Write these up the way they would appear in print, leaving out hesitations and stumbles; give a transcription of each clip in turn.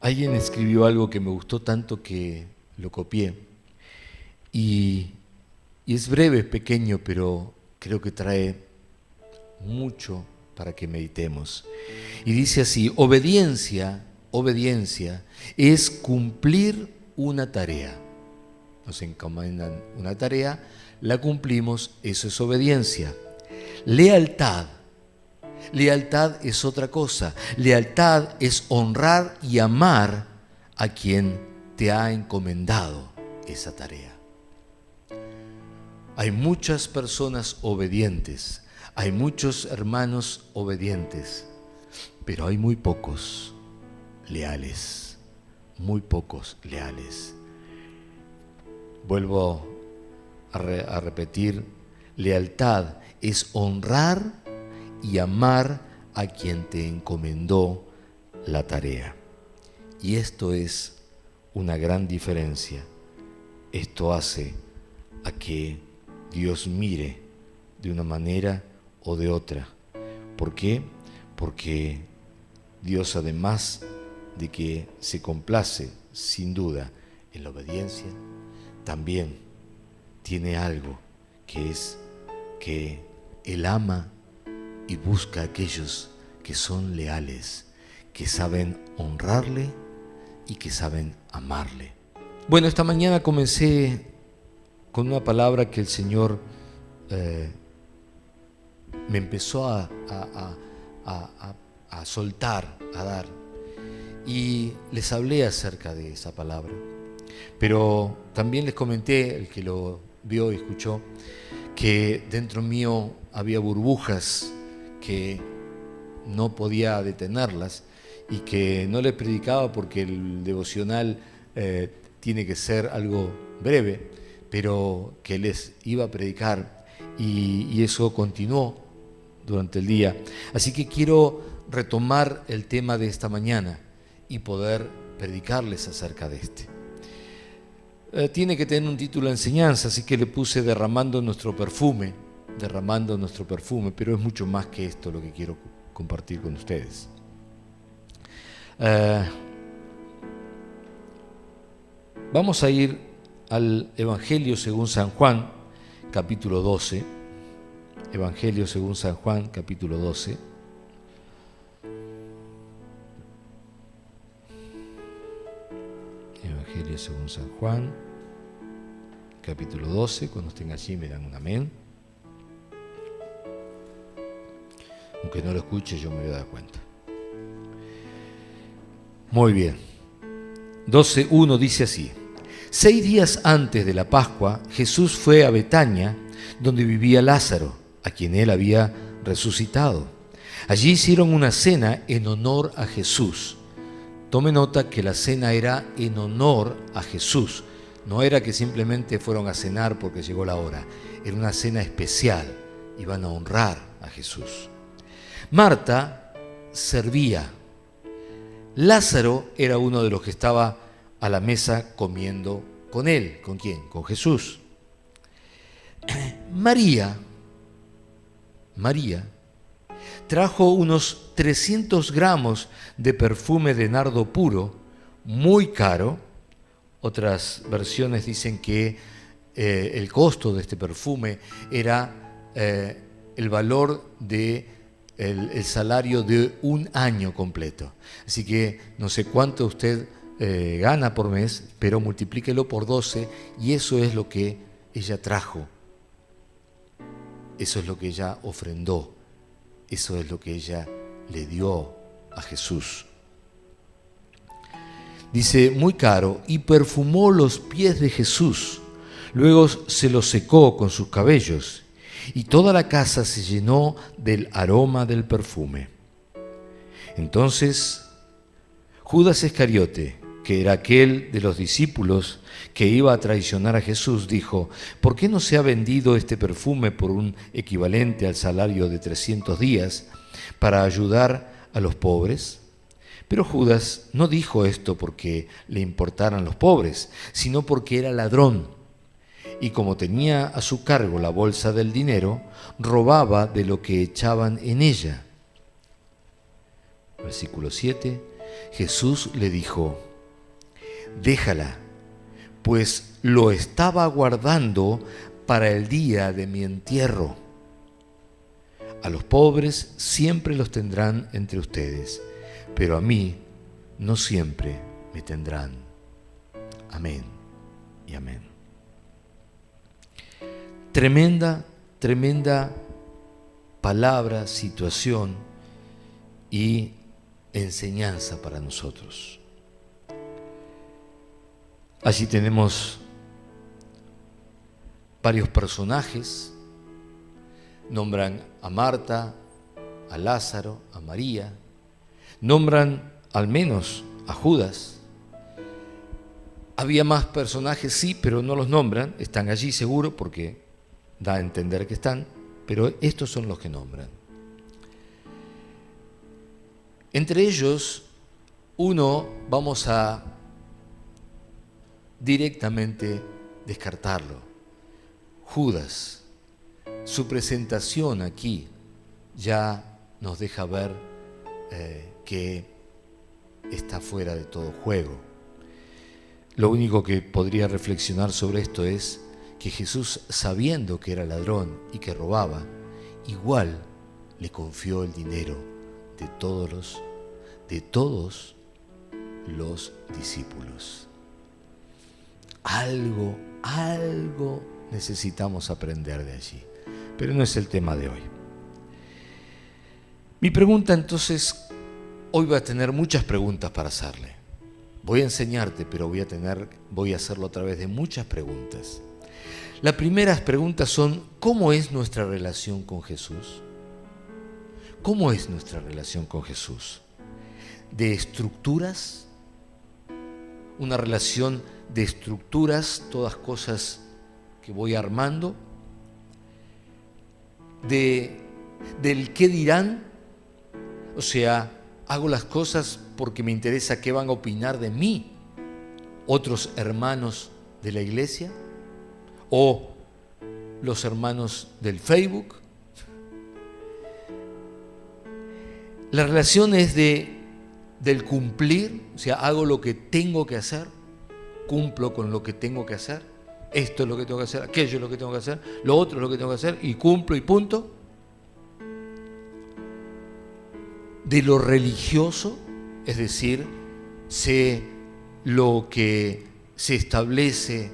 Alguien escribió algo que me gustó tanto que lo copié. Y es breve, es pequeño, pero creo que trae mucho para que meditemos. Y dice así: obediencia es cumplir una tarea. Nos encomiendan una tarea, la cumplimos, eso es obediencia. Lealtad es otra cosa. Lealtad es honrar y amar a quien te ha encomendado esa tarea. Hay muchas personas obedientes, hay muchos hermanos obedientes, pero hay muy pocos leales, muy pocos leales. Vuelvo a repetir, lealtad es honrar y amar a quien te encomendó la tarea. Y esto es una gran diferencia. Esto hace a que Dios mire de una manera o de otra. ¿Por qué? Porque Dios, además de que se complace sin duda en la obediencia, también tiene algo que es que Él ama y busca a aquellos que son leales, que saben honrarle y que saben amarle. Bueno, esta mañana comencé con una palabra que el Señor me empezó a soltar, a dar, y les hablé acerca de esa palabra. Pero también les comenté, el que lo vio y escuchó, que dentro mío había burbujas que no podía detenerlas y que no les predicaba porque el devocional tiene que ser algo breve, pero que les iba a predicar y eso continuó durante el día. Así que quiero retomar el tema de esta mañana y poder predicarles acerca de este. Tiene que tener un título de enseñanza, así que le puse derramando nuestro perfume, pero es mucho más que esto lo que quiero compartir con ustedes. Vamos a ir al Evangelio según San Juan, capítulo 12. Evangelio según San Juan, capítulo 12. Evangelio según San Juan, capítulo 12. Cuando estén allí me dan un amén. Aunque no lo escuche, yo me voy a dar cuenta. Muy bien. 12:1 dice así: 6 días antes de la Pascua, Jesús fue a Betania, donde vivía Lázaro, a quien él había resucitado. Allí hicieron una cena en honor a Jesús. Tome nota que la cena era en honor a Jesús. No era que simplemente fueron a cenar porque llegó la hora. Era una cena especial. Iban a honrar a Jesús. Marta servía. Lázaro era uno de los que estaba a la mesa comiendo con él. ¿Con quién? Con Jesús. María trajo unos 300 gramos de perfume de nardo puro, muy caro. Otras versiones dicen que el costo de este perfume era el valor de el salario de un año completo. Así que no sé cuánto usted gana por mes, pero multiplíquelo por 12 y eso es lo que ella trajo. Eso es lo que ella ofrendó. Eso es lo que ella le dio a Jesús. Dice, muy caro, y perfumó los pies de Jesús. Luego se los secó con sus cabellos, y toda la casa se llenó del aroma del perfume. Entonces, Judas Iscariote, que era aquel de los discípulos que iba a traicionar a Jesús, dijo, ¿por qué no se ha vendido este perfume por un equivalente al salario de 300 días para ayudar a los pobres? Pero Judas no dijo esto porque le importaran los pobres, sino porque era ladrón. Y como tenía a su cargo la bolsa del dinero, robaba de lo que echaban en ella. Versículo 7. Jesús le dijo: déjala, pues lo estaba guardando para el día de mi entierro. A los pobres siempre los tendrán entre ustedes, pero a mí no siempre me tendrán. Amén y amén. Tremenda palabra, situación y enseñanza para nosotros. Allí tenemos varios personajes. Nombran a Marta, a Lázaro, a María. Nombran al menos a Judas. Había más personajes, sí, pero no los nombran. Están allí seguro porque da a entender que están, pero estos son los que nombran. Entre ellos, uno vamos a directamente descartarlo. Judas. Su presentación aquí ya nos deja ver que está fuera de todo juego. Lo único que podría reflexionar sobre esto es que Jesús, sabiendo que era ladrón y que robaba, igual le confió el dinero de todos los discípulos. Algo necesitamos aprender de allí, pero no es el tema de hoy. Mi pregunta entonces, hoy voy a tener muchas preguntas para hacerle. Voy a enseñarte, pero voy a hacerlo a través de muchas preguntas. Las primeras preguntas son: ¿cómo es nuestra relación con Jesús? ¿Cómo es nuestra relación con Jesús? ¿De estructuras? ¿Una relación de estructuras, todas cosas que voy armando? ¿Del qué dirán? O sea, hago las cosas porque me interesa qué van a opinar de mí otros hermanos de la iglesia o los hermanos del Facebook. La relación es del cumplir, o sea, hago lo que tengo que hacer, cumplo con lo que tengo que hacer, esto es lo que tengo que hacer, aquello es lo que tengo que hacer, lo otro es lo que tengo que hacer y cumplo y punto. De lo religioso, es decir, sé lo que se establece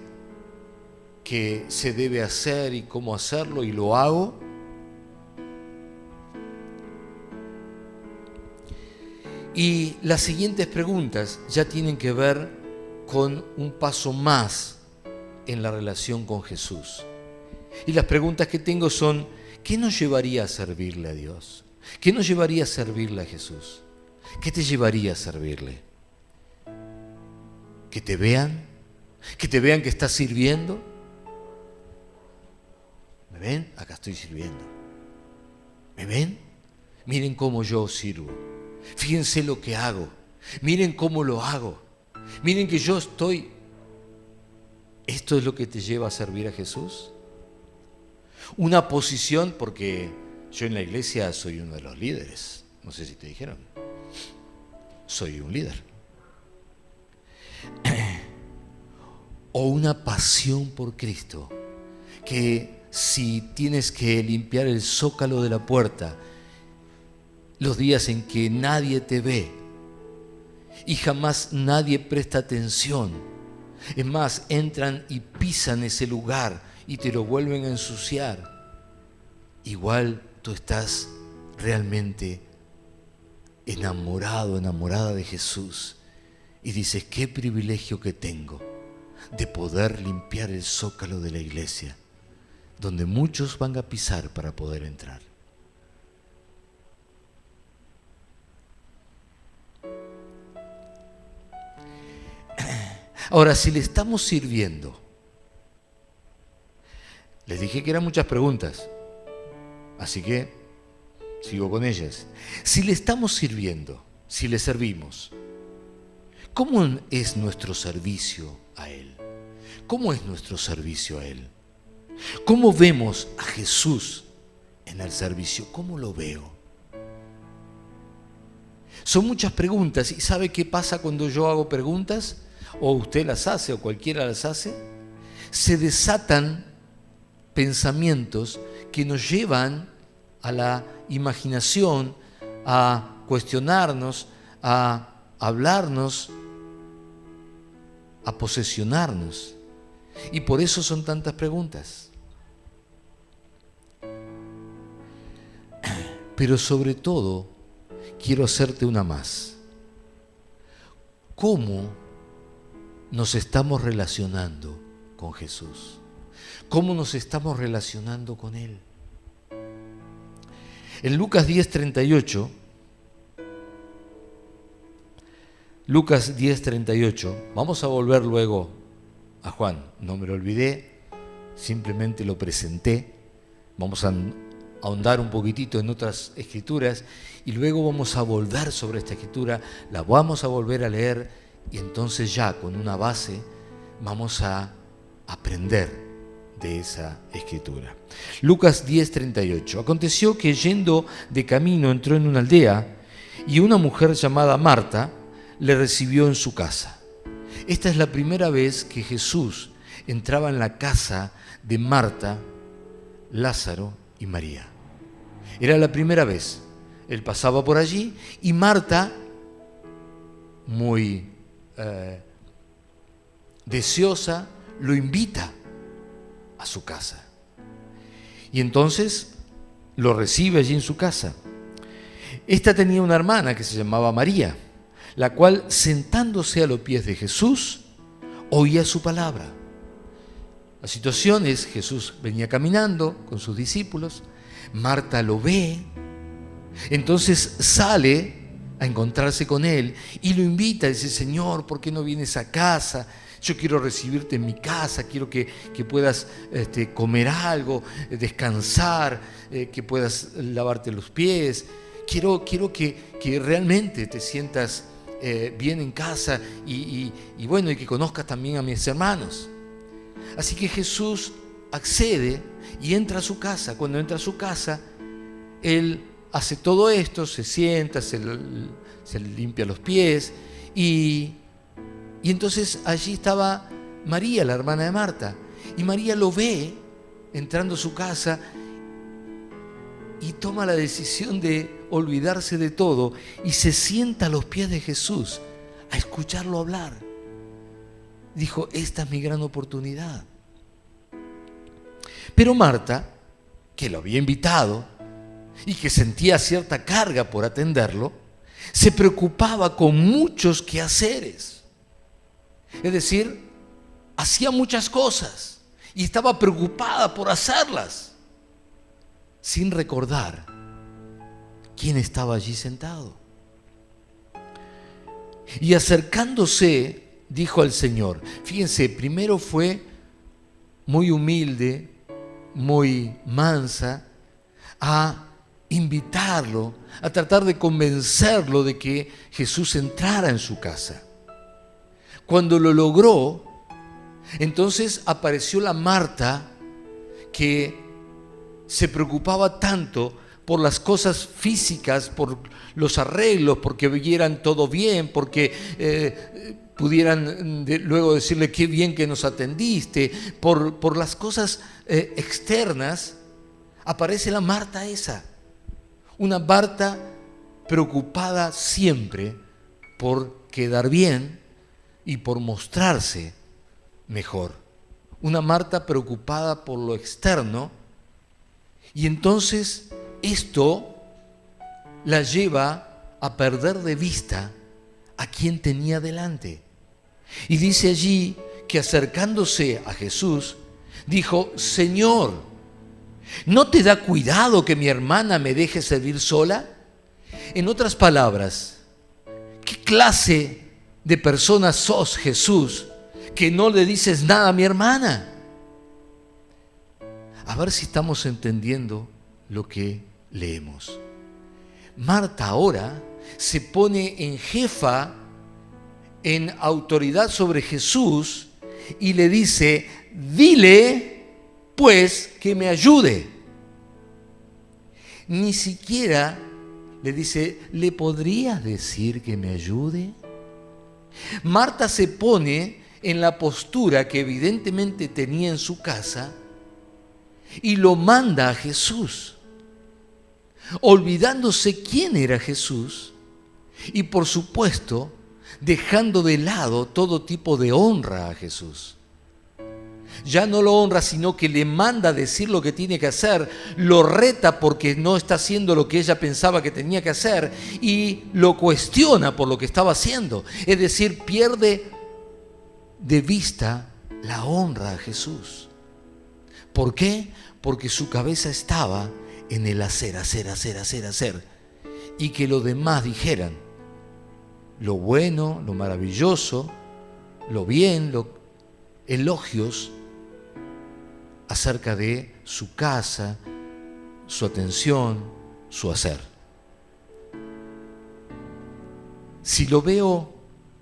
que se debe hacer y cómo hacerlo y lo hago. Y las siguientes preguntas ya tienen que ver con un paso más en la relación con Jesús. Y las preguntas que tengo son: ¿qué nos llevaría a servirle a Dios? ¿Qué nos llevaría a servirle a Jesús? ¿Qué te llevaría a servirle? ¿Que te vean? ¿Que te vean que estás sirviendo? ¿Me ven? Acá estoy sirviendo. ¿Me ven? Miren cómo yo sirvo. Fíjense lo que hago. Miren cómo lo hago. Miren que yo estoy. ¿Esto es lo que te lleva a servir a Jesús? Una posición, porque yo en la iglesia soy uno de los líderes. No sé si te dijeron. Soy un líder. O una pasión por Cristo, que si tienes que limpiar el zócalo de la puerta los días en que nadie te ve y jamás nadie presta atención, es más, entran y pisan ese lugar y te lo vuelven a ensuciar, igual tú estás realmente enamorado, enamorada de Jesús y dices: qué privilegio que tengo de poder limpiar el zócalo de la iglesia, donde muchos van a pisar para poder entrar. Ahora, si le estamos sirviendo, les dije que eran muchas preguntas, así que sigo con ellas. Si le estamos sirviendo, si le servimos, ¿cómo es nuestro servicio a Él? ¿Cómo es nuestro servicio a Él? ¿Cómo vemos a Jesús en el servicio? ¿Cómo lo veo? Son muchas preguntas. ¿Y sabe qué pasa cuando yo hago preguntas? O usted las hace, o cualquiera las hace. Se desatan pensamientos que nos llevan a la imaginación, a cuestionarnos, a hablarnos, a posesionarnos. Y por eso son tantas preguntas. Pero sobre todo, quiero hacerte una más. ¿Cómo nos estamos relacionando con Jesús? ¿Cómo nos estamos relacionando con Él? En Lucas 10:38, vamos a volver luego a Juan, no me lo olvidé, simplemente lo presenté. Vamos a ahondar un poquitito en otras escrituras y luego vamos a volver sobre esta escritura, la vamos a volver a leer y entonces ya con una base vamos a aprender de esa escritura. Lucas 10:38. Aconteció que yendo de camino entró en una aldea y una mujer llamada Marta le recibió en su casa. Esta es la primera vez que Jesús entraba en la casa de Marta, Lázaro y María. Era la primera vez. Él pasaba por allí y Marta, muy deseosa, lo invita a su casa. Y entonces lo recibe allí en su casa. Esta tenía una hermana que se llamaba María, la cual, sentándose a los pies de Jesús, oía su palabra. La situación es, Jesús venía caminando con sus discípulos, Marta lo ve, entonces sale a encontrarse con él y lo invita, dice: Señor, ¿por qué no vienes a casa? Yo quiero recibirte en mi casa, quiero que puedas comer algo, descansar, que puedas lavarte los pies. Quiero que realmente te sientas bien en casa y bueno, y que conozcas también a mis hermanos. Así que Jesús accede y entra a su casa. Cuando entra a su casa, él hace todo esto, se sienta, se limpia los pies y entonces allí estaba María, la hermana de Marta, y María lo ve entrando a su casa y toma la decisión de olvidarse de todo y se sienta a los pies de Jesús a escucharlo hablar. Dijo: esta es mi gran oportunidad. Pero Marta, que lo había invitado y que sentía cierta carga por atenderlo, se preocupaba con muchos quehaceres. Es decir, hacía muchas cosas y estaba preocupada por hacerlas, sin recordar quién estaba allí sentado. Y acercándose, dijo al Señor. Fíjense, primero fue muy humilde, muy mansa, a invitarlo, a tratar de convencerlo de que Jesús entrara en su casa. Cuando lo logró, entonces apareció la Marta que se preocupaba tanto por las cosas físicas, por los arreglos, porque vieran todo bien, porque pudieran luego decirle: qué bien que nos atendiste. Por las cosas externas aparece la Marta esa, una Marta preocupada siempre por quedar bien y por mostrarse mejor, una Marta preocupada por lo externo. Y entonces esto la lleva a perder de vista a quien tenía delante. Y dice allí que acercándose a Jesús, dijo: Señor, ¿no te da cuidado que mi hermana me deje servir sola? En otras palabras, ¿qué clase de persona sos, Jesús, que no le dices nada a mi hermana? A ver si estamos entendiendo lo que leemos. Marta ahora se pone en jefa, en autoridad sobre Jesús y le dice: dile pues que me ayude. Ni siquiera le dice, ¿le podrías decir que me ayude? Marta se pone en la postura que evidentemente tenía en su casa y lo manda a Jesús, olvidándose quién era Jesús y, por supuesto, dejando de lado todo tipo de honra a Jesús. Ya no lo honra, sino que le manda a decir lo que tiene que hacer, lo reta porque no está haciendo lo que ella pensaba que tenía que hacer y lo cuestiona por lo que estaba haciendo. Es decir, pierde de vista la honra a Jesús. ¿Por qué? Porque su cabeza estaba en el hacer. Y que los demás dijeran lo bueno, lo maravilloso, lo bien, los elogios acerca de su casa, su atención, su hacer. Si lo veo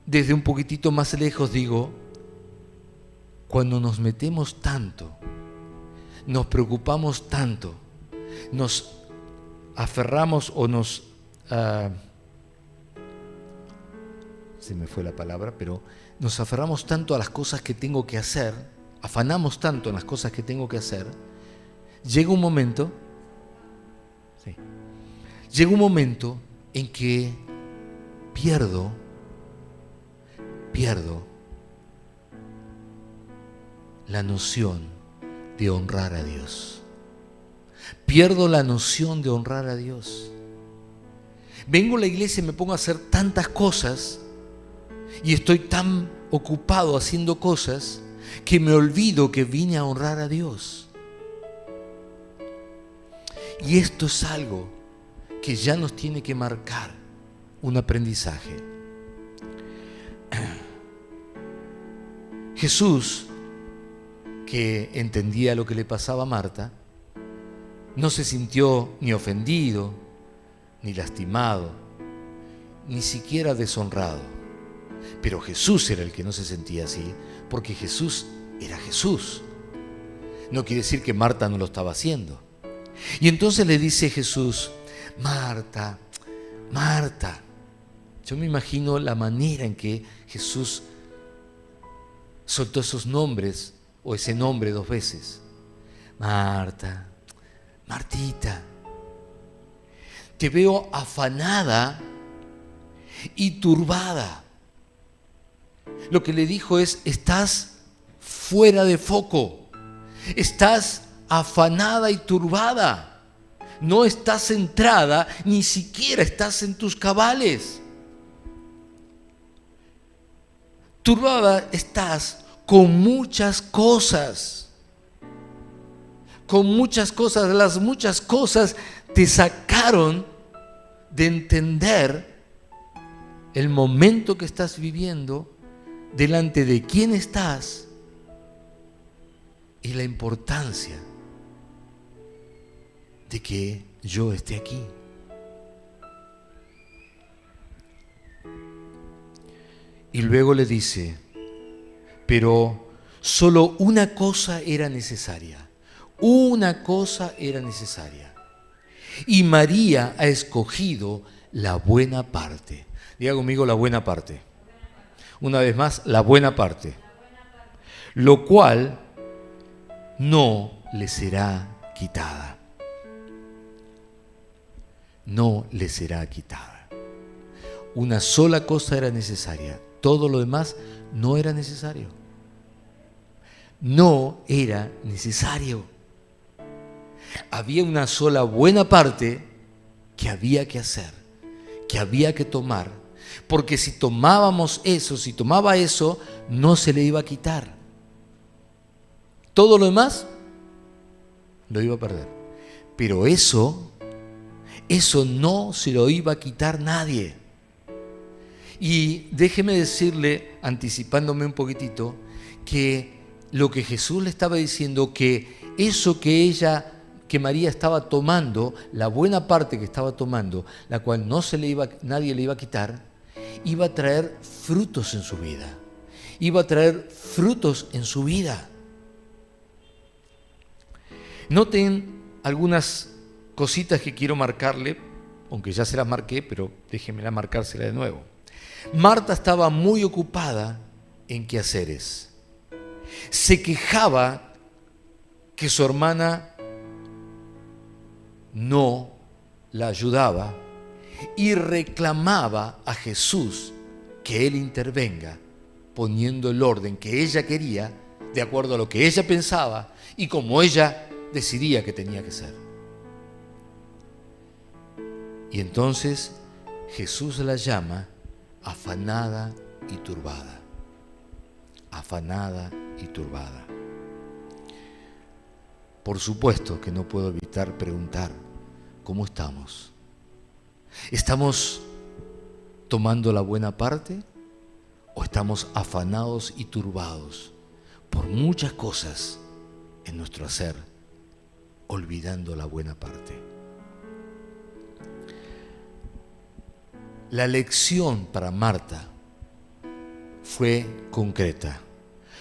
desde un poquitito más lejos, digo, cuando nos metemos tanto, nos preocupamos tanto, nos aferramos o nos... se me fue la palabra, pero nos aferramos tanto a las cosas que tengo que hacer, afanamos tanto en las cosas que tengo que hacer, llega un momento en que pierdo la noción de honrar a Dios. Pierdo la noción de honrar a Dios. Vengo a la iglesia y me pongo a hacer tantas cosas y estoy tan ocupado haciendo cosas que me olvido que vine a honrar a Dios. Y esto es algo que ya nos tiene que marcar un aprendizaje. Jesús, que entendía lo que le pasaba a Marta, no se sintió ni ofendido, ni lastimado, ni siquiera deshonrado. Pero Jesús era el que no se sentía así, porque Jesús era Jesús. No quiere decir que Marta no lo estaba haciendo. Y entonces le dice Jesús, Marta, Marta. Yo me imagino la manera en que Jesús soltó esos nombres, o ese nombre 2 veces. Marta, Martita, te veo afanada y turbada. Lo que le dijo es, estás fuera de foco, estás afanada y turbada, no estás centrada, ni siquiera estás en tus cabales. Turbada estás con muchas cosas. Las muchas cosas te sacaron de entender el momento que estás viviendo, delante de quién estás y la importancia de que yo esté aquí. Y luego le dice, pero solo una cosa era necesaria. Una cosa era necesaria. Y María ha escogido la buena parte. Diga conmigo, la buena parte. Una vez más, la buena parte. Lo cual no le será quitada. No le será quitada. Una sola cosa era necesaria. Todo lo demás no era necesario. No era necesario. Había una sola buena parte que había que hacer, que había que tomar, porque si tomaba eso, no se le iba a quitar. Todo lo demás lo iba a perder. Pero eso no se lo iba a quitar nadie. Y déjeme decirle, anticipándome un poquitito, que lo que Jesús le estaba diciendo, que eso que María estaba tomando, la buena parte que estaba tomando, la cual nadie le iba a quitar, iba a traer frutos en su vida. Iba a traer frutos en su vida. Noten algunas cositas que quiero marcarle aunque ya se las marqué, pero déjenmela marcársela de nuevo. Marta estaba muy ocupada en quehaceres. Se quejaba que su hermana no la ayudaba y reclamaba a Jesús que Él intervenga poniendo el orden que ella quería de acuerdo a lo que ella pensaba y como ella decidía que tenía que ser. Y entonces Jesús la llama afanada y turbada. Afanada y turbada. Por supuesto que no puedo evitar preguntar, ¿cómo estamos? ¿Estamos tomando la buena parte o estamos afanados y turbados por muchas cosas en nuestro hacer, olvidando la buena parte? La lección para Marta fue concreta.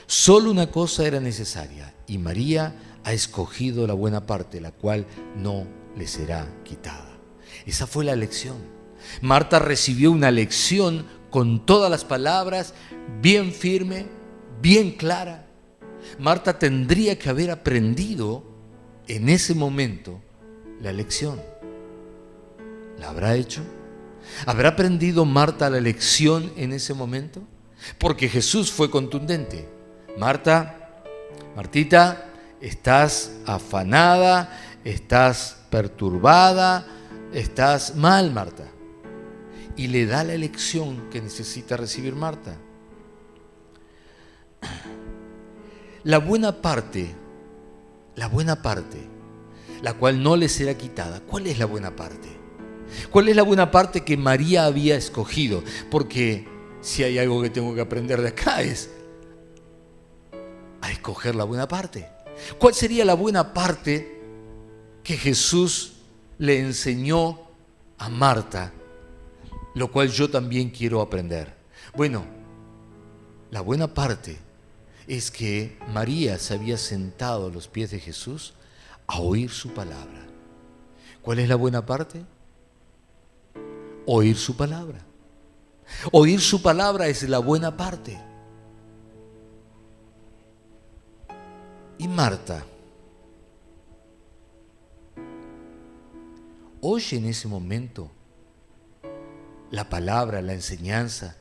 Solo una cosa era necesaria y María ha escogido la buena parte, la cual no le será quitada. Esa fue la lección. Marta recibió una lección con todas las palabras, bien firme, bien clara. Marta tendría que haber aprendido en ese momento la lección. ¿La habrá hecho? ¿Habrá aprendido Marta la lección en ese momento? Porque Jesús fue contundente. Martita, estás afanada, estás perturbada, estás mal, Marta. Y le da la lección que necesita recibir Marta. La buena parte, la cual no le será quitada. ¿Cuál es la buena parte? ¿Cuál es la buena parte que María había escogido? Porque si hay algo que tengo que aprender de acá es a escoger la buena parte. ¿Cuál sería la buena parte que Jesús le enseñó a Marta, lo cual yo también quiero aprender? Bueno, la buena parte es que María se había sentado a los pies de Jesús a oír su palabra. ¿Cuál es la buena parte? Oír su palabra. Oír su palabra es la buena parte. Y Marta oye en ese momento la palabra, la enseñanza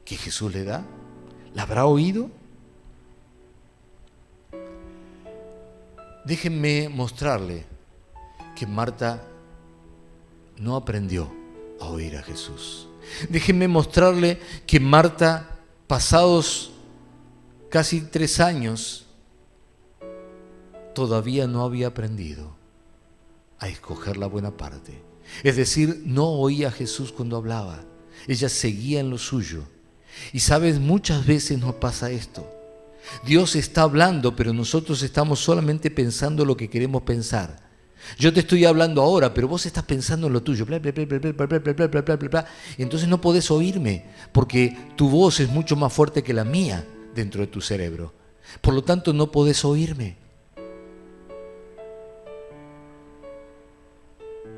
que Jesús le da. ¿La habrá oído? Déjenme mostrarle que Marta no aprendió a oír a Jesús. Déjenme mostrarle que Marta, pasados casi 3 años, todavía no había aprendido a escoger la buena parte. Es decir, no oía a Jesús cuando hablaba. Ella seguía en lo suyo. Y sabes, muchas veces nos pasa esto. Dios está hablando, pero nosotros estamos solamente pensando lo que queremos pensar. Yo te estoy hablando ahora, pero vos estás pensando en lo tuyo. Bla, bla, bla, bla, bla, bla, bla, bla, bla, bla, bla. Entonces no podés oírme, porque tu voz es mucho más fuerte que la mía dentro de tu cerebro. Por lo tanto, no podés oírme.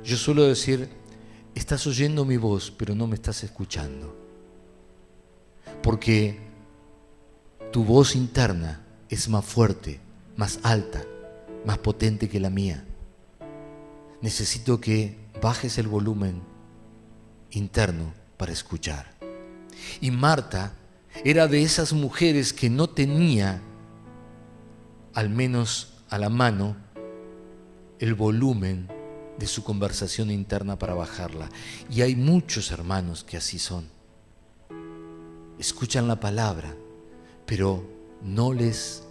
Yo suelo decir, estás oyendo mi voz, pero no me estás escuchando. Porque tu voz interna es más fuerte, más alta, más potente que la mía. Necesito que bajes el volumen interno para escuchar. Y Marta era de esas mujeres que no tenía, al menos a la mano, el volumen de su conversación interna para bajarla. Y hay muchos hermanos que así son. Escuchan la palabra, pero no les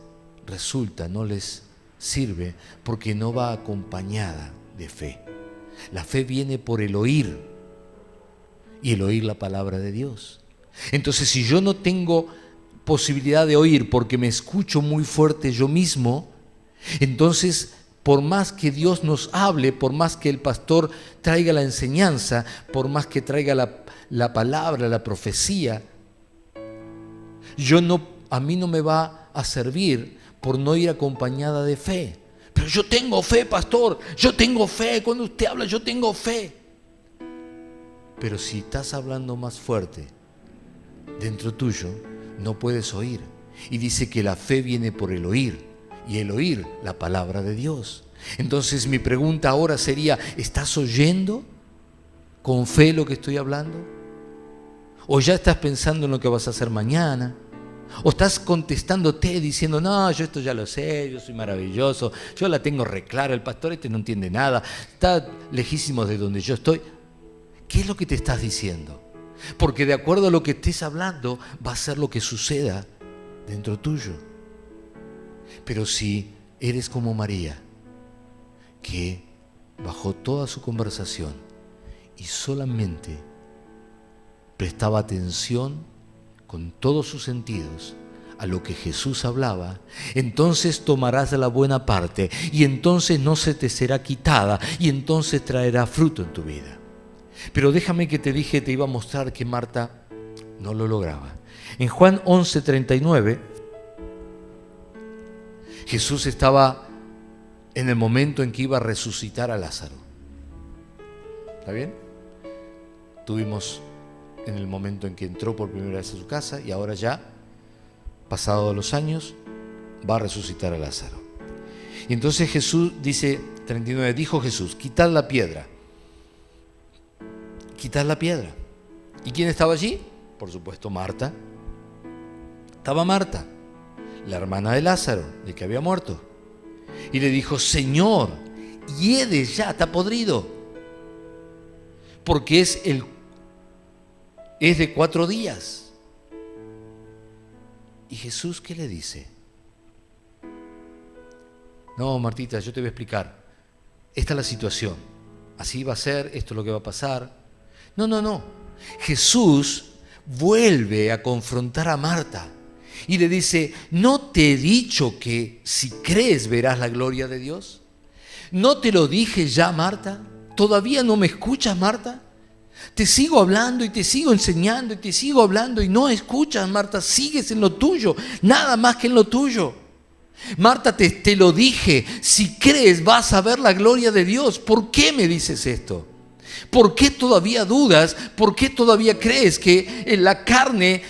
resulta, no les sirve porque no va acompañada de fe. La fe viene por el oír y el oír la palabra de Dios. Entonces, si yo no tengo posibilidad de oír porque me escucho muy fuerte yo mismo, entonces por más que Dios nos hable, por más que el pastor traiga la enseñanza, por más que traiga la palabra, la profecía, a mí no me va a servir por no ir acompañada de fe. Pero yo tengo fe, pastor, yo tengo fe, cuando usted habla yo tengo fe. Pero si estás hablando más fuerte, dentro tuyo no puedes oír. Y dice que la fe viene por el oír, y el oír la palabra de Dios. Entonces mi pregunta ahora sería, ¿estás oyendo con fe lo que estoy hablando? ¿O ya estás pensando en lo que vas a hacer mañana? ¿O estás contestándote diciendo, no, yo esto ya lo sé, yo soy maravilloso, yo la tengo reclara, el pastor este no entiende nada, está lejísimo de donde yo estoy? ¿Qué es lo que te estás diciendo? Porque de acuerdo a lo que estés hablando, va a ser lo que suceda dentro tuyo. Pero si eres como María, que bajó toda su conversación y solamente prestaba atención con todos sus sentidos a lo que Jesús hablaba, entonces tomarás la buena parte y entonces no se te será quitada y entonces traerá fruto en tu vida. Pero déjame que te dije, te iba a mostrar que Marta no lo lograba. En Juan 11:39, Jesús estaba en el momento en que iba a resucitar a Lázaro. ¿Está bien? Tuvimos en el momento en que entró por primera vez a su casa y ahora ya, pasados los años, va a resucitar a Lázaro. Y entonces Jesús dice, 39, dijo Jesús, quitad la piedra. Quitad la piedra. ¿Y quién estaba allí? Por supuesto, Marta. Estaba Marta, la hermana de Lázaro, el que había muerto. Y le dijo, Señor, hiede ya, está podrido. Porque es de 4 días. ¿Y Jesús qué le dice? No, Martita, yo te voy a explicar. Esta es la situación. Así va a ser, esto es lo que va a pasar. No. Jesús vuelve a confrontar a Marta y le dice, ¿no te he dicho que si crees verás la gloria de Dios? ¿No te lo dije ya, Marta? ¿Todavía no me escuchas, Marta? Te sigo hablando y te sigo enseñando y te sigo hablando y no escuchas, Marta, sigues en lo tuyo, nada más que en lo tuyo. Marta, te lo dije, si crees vas a ver la gloria de Dios. ¿Por qué me dices esto? ¿Por qué todavía dudas? ¿Por qué todavía crees que la carne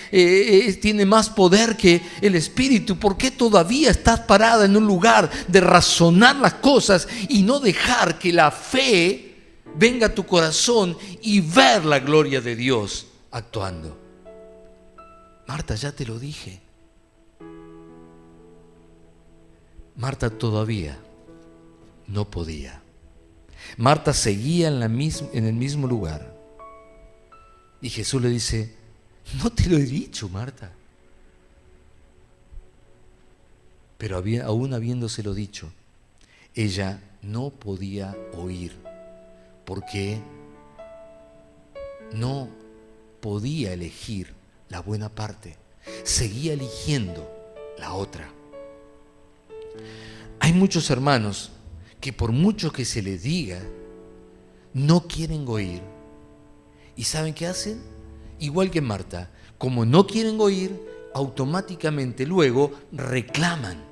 tiene más poder que el espíritu? ¿Por qué todavía estás parada en un lugar de razonar las cosas y no dejar que la fe venga a tu corazón y ver la gloria de Dios actuando? Marta, ya te lo dije. Marta todavía no podía. Marta seguía en el mismo lugar. Y Jesús le dice, no te lo he dicho, Marta. Pero aún habiéndoselo dicho, ella no podía oír, porque no podía elegir la buena parte. Seguía eligiendo la otra. Hay muchos hermanos que por mucho que se les diga, no quieren oír. ¿Y saben qué hacen? Igual que Marta, como no quieren oír, automáticamente luego reclaman.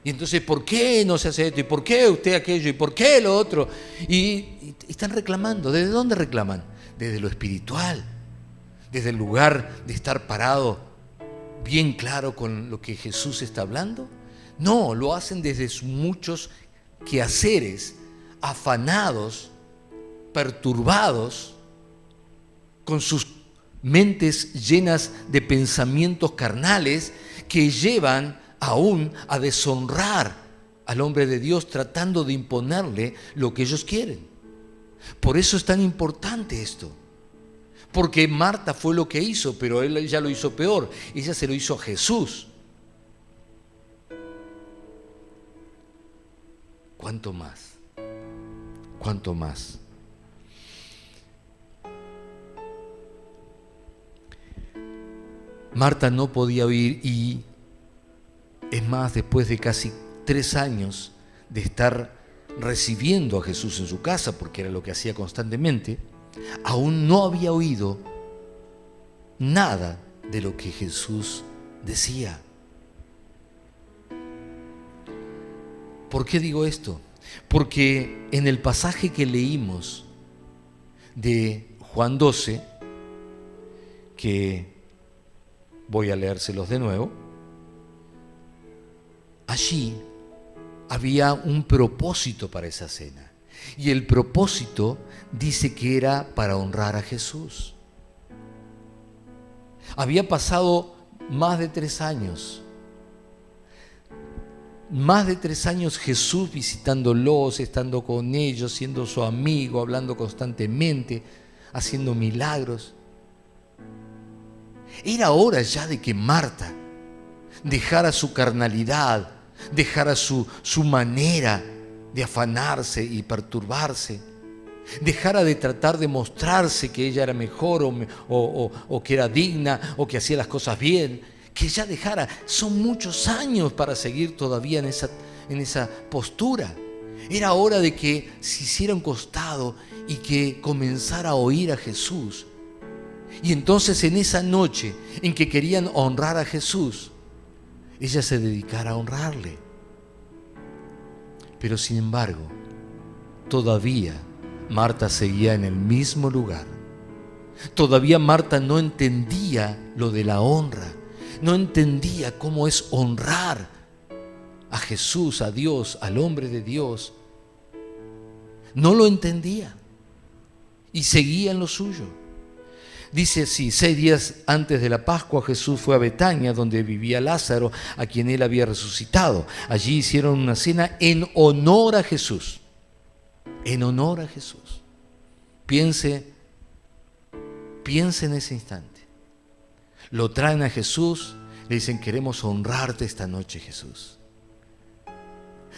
Y entonces, ¿por qué no se hace esto? ¿Y por qué usted aquello? ¿Y por qué lo otro? Y están reclamando. ¿Desde dónde reclaman? Desde lo espiritual, desde el lugar de estar parado bien claro con lo que Jesús está hablando. No, lo hacen desde sus muchos quehaceres, afanados, perturbados, con sus mentes llenas de pensamientos carnales que llevan aún a deshonrar al hombre de Dios, tratando de imponerle lo que ellos quieren. Por eso es tan importante esto. Porque Marta fue lo que hizo, pero ella lo hizo peor. Ella se lo hizo a Jesús. ¿Cuánto más? ¿Cuánto más? Marta no podía oír y, es más, después de casi 3 años de estar recibiendo a Jesús en su casa, porque era lo que hacía constantemente, aún no había oído nada de lo que Jesús decía. ¿Por qué digo esto? Porque en el pasaje que leímos de Juan 12, que voy a leérselos de nuevo, allí había un propósito para esa cena. Y el propósito dice que era para honrar a Jesús. Había pasado más de 3 años. Más de 3 años Jesús visitándolos, estando con ellos, siendo su amigo, hablando constantemente, haciendo milagros. Era hora ya de que Marta dejara su carnalidad, dejara su manera de afanarse y perturbarse, dejara de tratar de mostrarse que ella era mejor o que era digna o que hacía las cosas bien, que ella dejara. Son muchos años para seguir todavía en esa postura. Era hora de que se hiciera un costado y que comenzara a oír a Jesús. Y entonces en esa noche en que querían honrar a Jesús, ella se dedicara a honrarle. Pero sin embargo, todavía Marta seguía en el mismo lugar. Todavía Marta no entendía lo de la honra. No entendía cómo es honrar a Jesús, a Dios, al hombre de Dios. No lo entendía y seguía en lo suyo. Dice así: 6 días antes de la Pascua, Jesús fue a Betania, donde vivía Lázaro, a quien él había resucitado. Allí hicieron una cena en honor a Jesús. En honor a Jesús. Piense en ese instante. Lo traen a Jesús, le dicen: queremos honrarte esta noche, Jesús.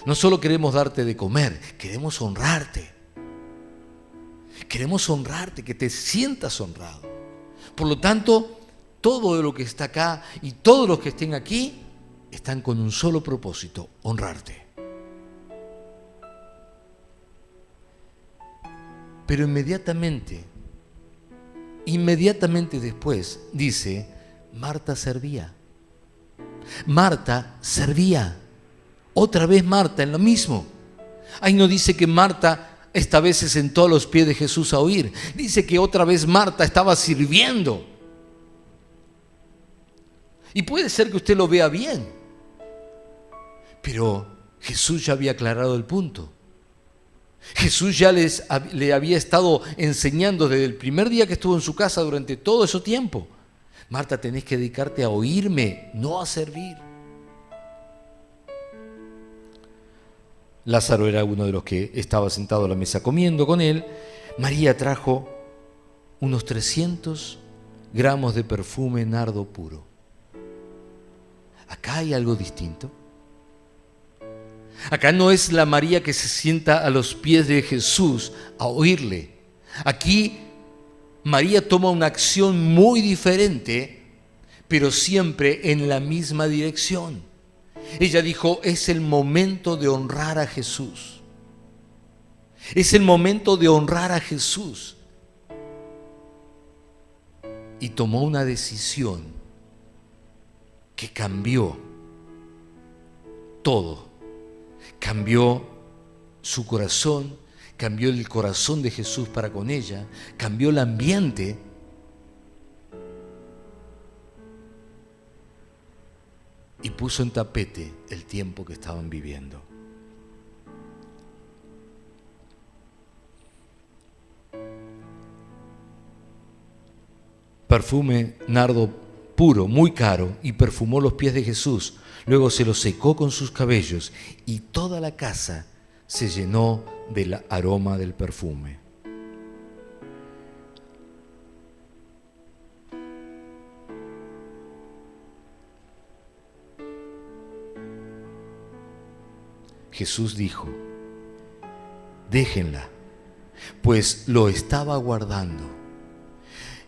No solo queremos darte de comer, queremos honrarte. Queremos honrarte, que te sientas honrado. Por lo tanto, todo lo que está acá y todos los que estén aquí están con un solo propósito: honrarte. Pero inmediatamente después dice: Marta servía. Marta servía. Otra vez Marta en lo mismo. Ahí no dice que Marta esta vez se sentó a los pies de Jesús a oír. Dice que otra vez Marta estaba sirviendo. Y puede ser que usted lo vea bien, pero Jesús ya había aclarado el punto. Jesús ya le había estado enseñando desde el primer día que estuvo en su casa durante todo ese tiempo. Marta, tenés que dedicarte a oírme, no a servir. Lázaro era uno de los que estaba sentado a la mesa comiendo con él. María trajo unos 300 gramos de perfume nardo puro. Acá hay algo distinto. Acá no es la María que se sienta a los pies de Jesús a oírle. Aquí María toma una acción muy diferente, pero siempre en la misma dirección. Ella dijo: es el momento de honrar a Jesús. Es el momento de honrar a Jesús. Y tomó una decisión que cambió todo. Cambió su corazón, cambió el corazón de Jesús para con ella, cambió el ambiente. Y puso en tapete el tiempo que estaban viviendo. Perfume nardo puro, muy caro, y perfumó los pies de Jesús. Luego se los secó con sus cabellos y toda la casa se llenó del aroma del perfume. Jesús dijo: déjenla, pues lo estaba guardando.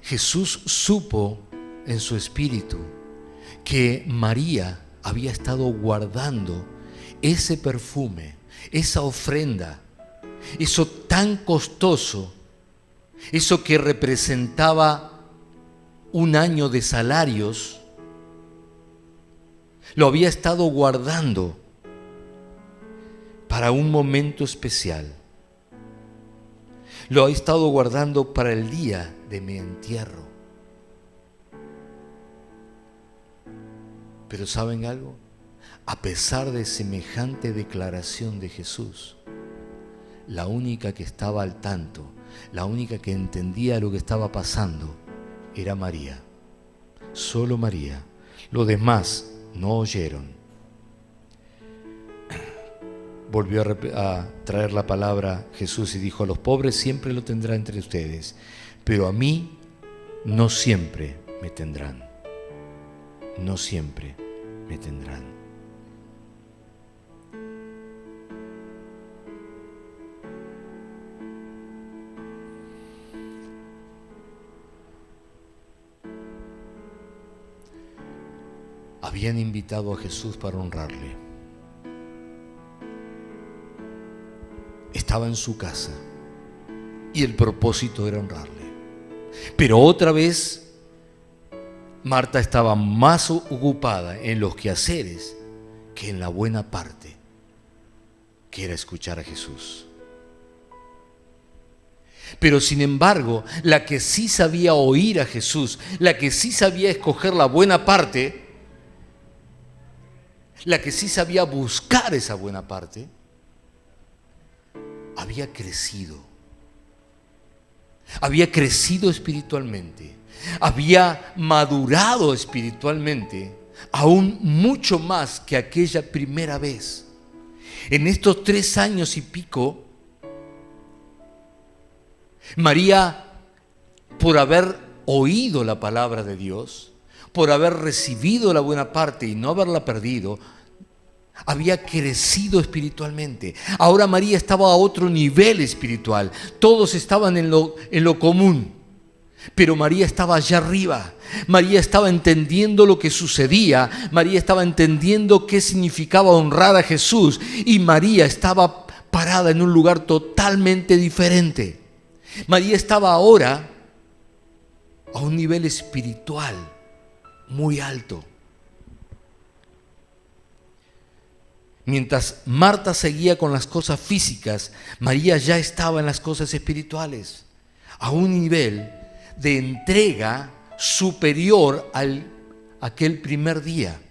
Jesús supo en su espíritu que María había estado guardando ese perfume, esa ofrenda, eso tan costoso, eso que representaba 1 año de salarios, lo había estado guardando para un momento especial. Lo he estado guardando para el día de mi entierro. Pero ¿saben algo? A pesar de semejante declaración de Jesús, la única que estaba al tanto, la única que entendía lo que estaba pasando, era María. Solo María. Los demás no oyeron. Volvió a traer la palabra Jesús y dijo: a los pobres siempre lo tendrá entre ustedes, pero a mí no siempre me tendrán. No siempre me tendrán. Habían invitado a Jesús para honrarle. Estaba en su casa y el propósito era honrarle. Pero otra vez Marta estaba más ocupada en los quehaceres que en la buena parte, que era escuchar a Jesús. Pero sin embargo, la que sí sabía oír a Jesús, la que sí sabía escoger la buena parte, la que sí sabía buscar esa buena parte, había crecido espiritualmente, había madurado espiritualmente, aún mucho más que aquella primera vez. En estos 3 años y pico, María, por haber oído la palabra de Dios, por haber recibido la buena parte y no haberla perdido, había crecido espiritualmente. Ahora María estaba a otro nivel espiritual. Todos estaban en lo común, pero María estaba allá arriba. María estaba entendiendo lo que sucedía. María estaba entendiendo qué significaba honrar a Jesús. Y María estaba parada en un lugar totalmente diferente. María estaba ahora a un nivel espiritual muy alto. Mientras Marta seguía con las cosas físicas, María ya estaba en las cosas espirituales, a un nivel de entrega superior a aquel primer día.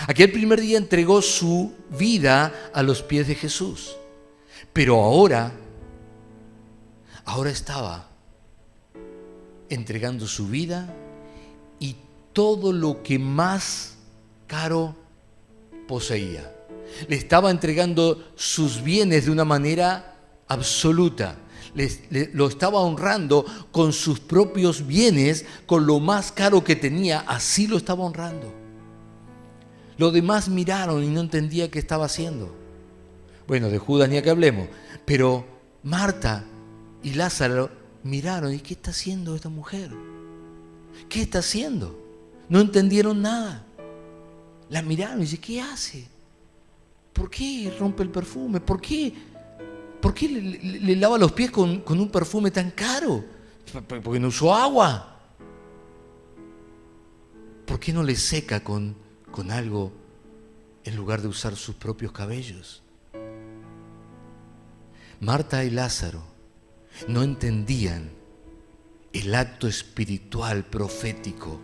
Aquel primer día entregó su vida a los pies de Jesús, pero ahora estaba entregando su vida y todo lo que más caro poseía. Le estaba entregando sus bienes de una manera absoluta. Lo estaba honrando con sus propios bienes, con lo más caro que tenía. Así lo estaba honrando. Los demás miraron y no entendía qué estaba haciendo. Bueno, de Judas ni a qué hablemos. Pero Marta y Lázaro miraron. ¿Y qué está haciendo esta mujer? ¿Qué está haciendo? No entendieron nada. La miraron y dice: ¿qué hace? ¿Por qué rompe el perfume? ¿Por qué le lava los pies con un perfume tan caro? Porque no usó agua. ¿Por qué no le seca con algo en lugar de usar sus propios cabellos? Marta y Lázaro no entendían el acto espiritual profético,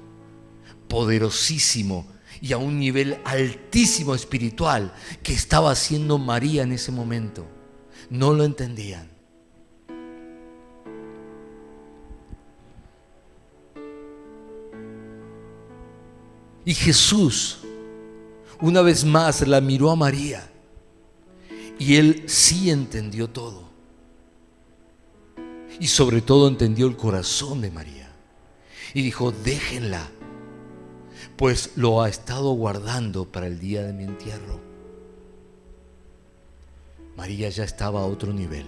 poderosísimo y a un nivel altísimo espiritual que estaba haciendo María en ese momento. No lo entendían. Y Jesús, una vez más, la miró a María y Él sí entendió todo. Y sobre todo entendió el corazón de María. Y dijo: déjenla, pues lo ha estado guardando para el día de mi entierro. María ya estaba a otro nivel.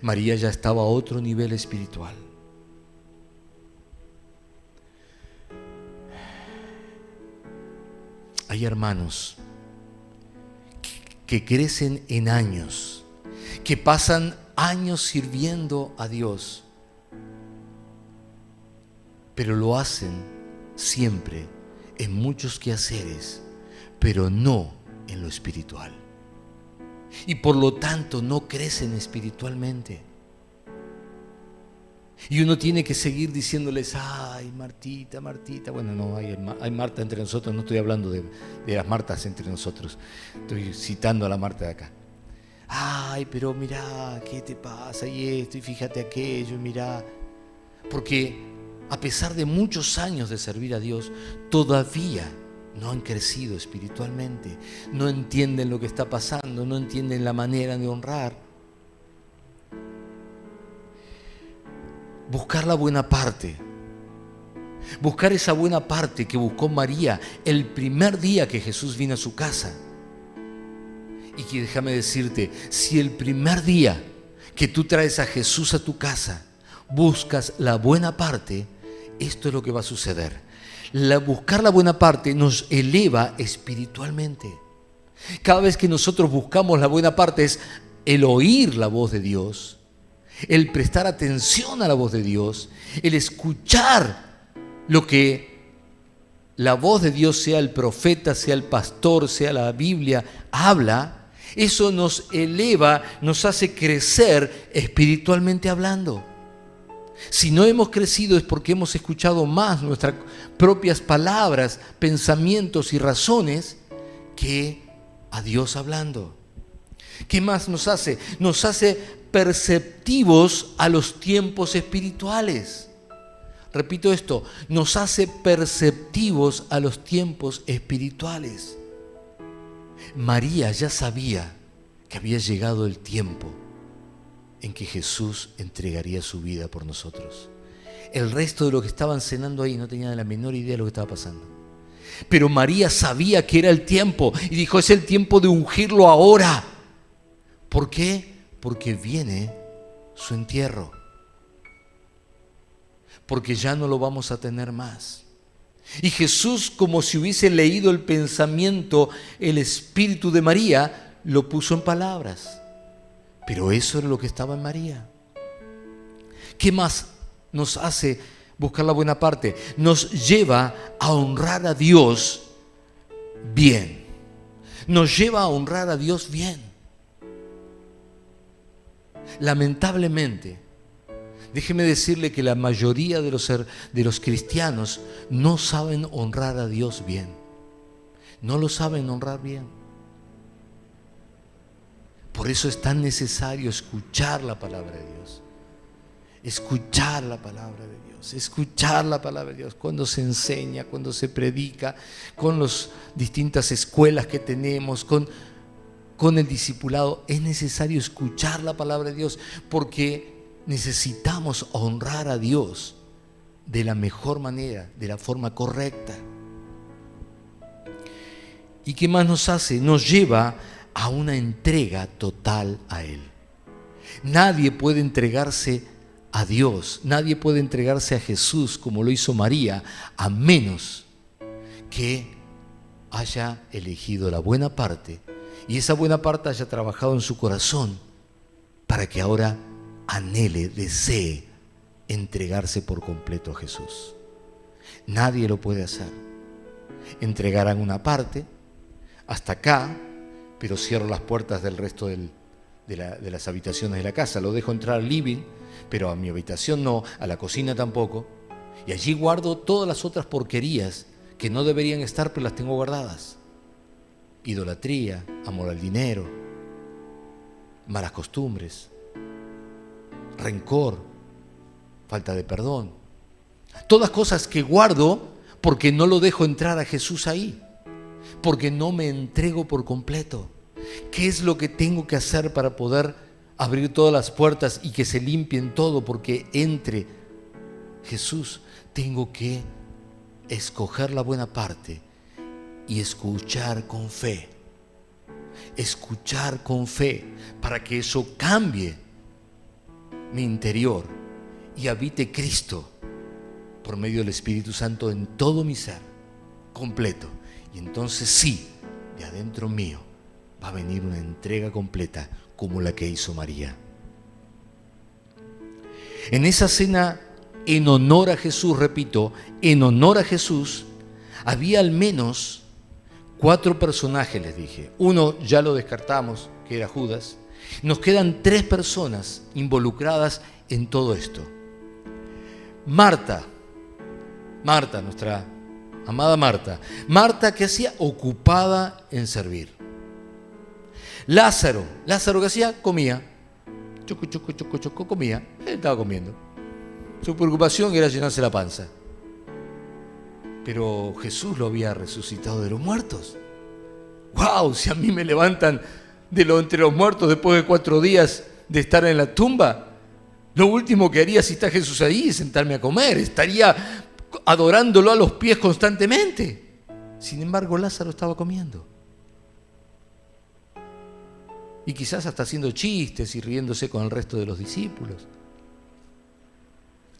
María ya estaba a otro nivel espiritual. Hay hermanos que crecen en años, que pasan años sirviendo a Dios, pero lo hacen siempre en muchos quehaceres, pero no en lo espiritual. y por lo tanto no crecen espiritualmente. Y uno tiene que seguir diciéndoles, ay, Martita, Martita. Bueno, no, hay Marta entre nosotros, no estoy hablando de las Martas entre nosotros. Estoy citando a la Marta de acá. Ay, pero mirá, ¿qué te pasa? Y esto, y fíjate aquello, y mirá. Porque a pesar de muchos años de servir a Dios, todavía no han crecido espiritualmente. No entienden lo que está pasando, no entienden la manera de honrar. Buscar la buena parte. Buscar esa buena parte que buscó María el primer día que Jesús vino a su casa. Y que déjame decirte, si el primer día que tú traes a Jesús a tu casa, buscas la buena parte, esto es lo que va a suceder. Buscar la buena parte nos eleva espiritualmente. Cada vez que nosotros buscamos la buena parte es el oír la voz de Dios, el prestar atención a la voz de Dios, el escuchar lo que la voz de Dios, sea el profeta, sea el pastor, sea la Biblia, habla. Eso nos eleva, nos hace crecer espiritualmente hablando. Si no hemos crecido es porque hemos escuchado más nuestras propias palabras, pensamientos y razones que a Dios hablando. ¿Qué más nos hace? Nos hace perceptivos a los tiempos espirituales. Repito esto, nos hace perceptivos a los tiempos espirituales. María ya sabía que había llegado el tiempo en que Jesús entregaría su vida por nosotros. El resto de los que estaban cenando ahí no tenían la menor idea de lo que estaba pasando. Pero María sabía que era el tiempo y dijo, es el tiempo de ungirlo ahora. ¿Por qué? Porque viene su entierro. Porque ya no lo vamos a tener más. Y Jesús, como si hubiese leído el pensamiento, el espíritu de María, lo puso en palabras. Pero eso era lo que estaba en María. ¿Qué más nos hace buscar la buena parte? Nos lleva a honrar a Dios bien. Nos lleva a honrar a Dios bien. Lamentablemente, déjeme decirle que la mayoría de los cristianos no saben honrar a Dios bien. No lo saben honrar bien. Por eso es tan necesario escuchar la palabra de Dios. Escuchar la palabra de Dios. Escuchar la palabra de Dios. Cuando se enseña, cuando se predica, con las distintas escuelas que tenemos, con el discipulado, es necesario escuchar la palabra de Dios porque necesitamos honrar a Dios de la mejor manera, de la forma correcta. ¿Y qué más nos hace? Nos lleva a una entrega total a Él. Nadie puede entregarse a Dios, nadie puede entregarse a Jesús como lo hizo María, a menos que haya elegido la buena parte y esa buena parte haya trabajado en su corazón para que ahora anhele, desee entregarse por completo a Jesús. Nadie lo puede hacer. Entregarán una parte hasta acá, pero cierro las puertas del resto de las habitaciones de la casa. Lo dejo entrar al living, pero a mi habitación no, a la cocina tampoco. Y allí guardo todas las otras porquerías que no deberían estar, pero las tengo guardadas. Idolatría, amor al dinero, malas costumbres, rencor, falta de perdón. Todas cosas que guardo porque no lo dejo entrar a Jesús ahí, porque no me entrego por completo. ¿Qué es lo que tengo que hacer para poder abrir todas las puertas y que se limpien todo porque entre Jesús? Tengo que escoger la buena parte y escuchar con fe. Escuchar con fe para que eso cambie mi interior y habite Cristo por medio del Espíritu Santo en todo mi ser completo. Y entonces sí, de adentro mío va a venir una entrega completa como la que hizo María. En esa cena, en honor a Jesús, repito, en honor a Jesús, había al menos 4 personajes, les dije. Uno ya lo descartamos, que era Judas. Nos quedan 3 personas involucradas en todo esto. Marta, nuestra amada Marta. Marta, ¿qué hacía? Ocupada en servir. Lázaro, ¿qué hacía? Comía. Choco, comía. Él estaba comiendo. Su preocupación era llenarse la panza. Pero Jesús lo había resucitado de los muertos. ¡Wow! Si a mí me levantan entre los muertos después de 4 días de estar en la tumba, lo último que haría si está Jesús ahí es sentarme a comer. Estaría adorándolo a los pies constantemente. Sin embargo, Lázaro estaba comiendo. Y quizás hasta haciendo chistes y riéndose con el resto de los discípulos.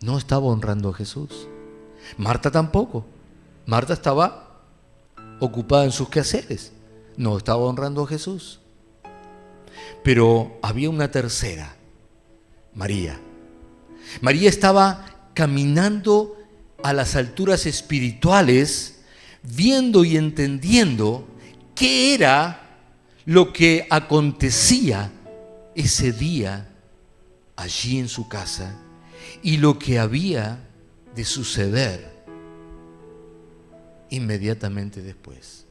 No estaba honrando a Jesús. Marta tampoco. Marta estaba ocupada en sus quehaceres. No estaba honrando a Jesús. Pero había una tercera, María. María estaba caminando a las alturas espirituales, viendo y entendiendo qué era lo que acontecía ese día allí en su casa y lo que había de suceder inmediatamente después.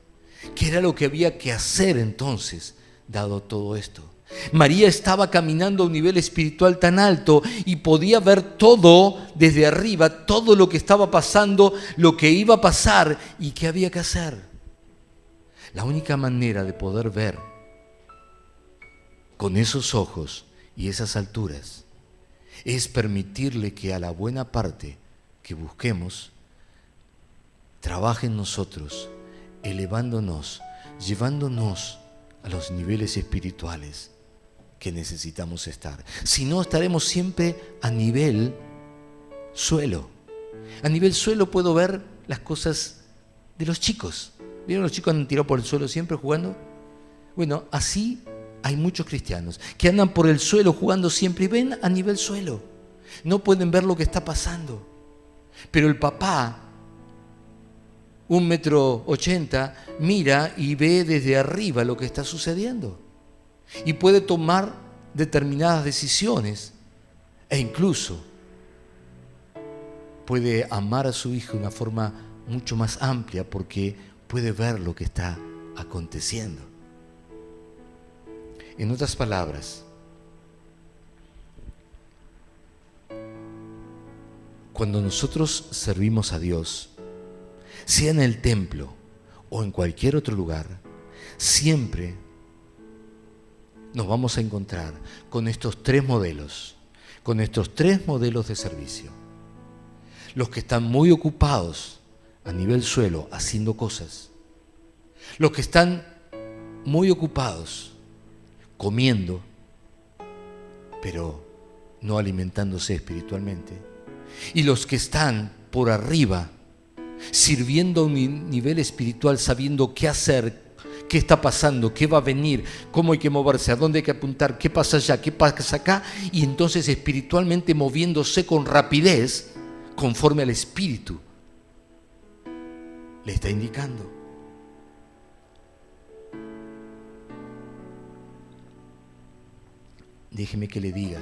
¿Qué era lo que había que hacer entonces, dado todo esto? María estaba caminando a un nivel espiritual tan alto y podía ver todo desde arriba, todo lo que estaba pasando, lo que iba a pasar y qué había que hacer. La única manera de poder ver con esos ojos y esas alturas es permitirle que a la buena parte que busquemos trabaje en nosotros, elevándonos, llevándonos a los niveles espirituales que necesitamos estar. Si no, estaremos siempre a nivel suelo. A nivel suelo puedo ver las cosas de los chicos. ¿Vieron los chicos han tirado por el suelo siempre jugando? Bueno, así hay muchos cristianos que andan por el suelo jugando siempre y ven a nivel suelo. No pueden ver lo que está pasando. Pero el papá, 1,80 m, mira y ve desde arriba lo que está sucediendo. Y puede tomar determinadas decisiones. E incluso puede amar a su hijo de una forma mucho más amplia porque puede ver lo que está aconteciendo. En otras palabras, cuando nosotros servimos a Dios, sea en el templo o en cualquier otro lugar, siempre nos vamos a encontrar con estos 3 modelos, con estos 3 modelos de servicio. Los que están muy ocupados a nivel suelo haciendo cosas, los que están muy ocupados comiendo, pero no alimentándose espiritualmente, y los que están por arriba sirviendo a un nivel espiritual, sabiendo qué hacer, qué está pasando, qué va a venir, cómo hay que moverse, a dónde hay que apuntar, qué pasa allá, qué pasa acá, y entonces espiritualmente moviéndose con rapidez conforme al Espíritu le está indicando. Déjeme que le diga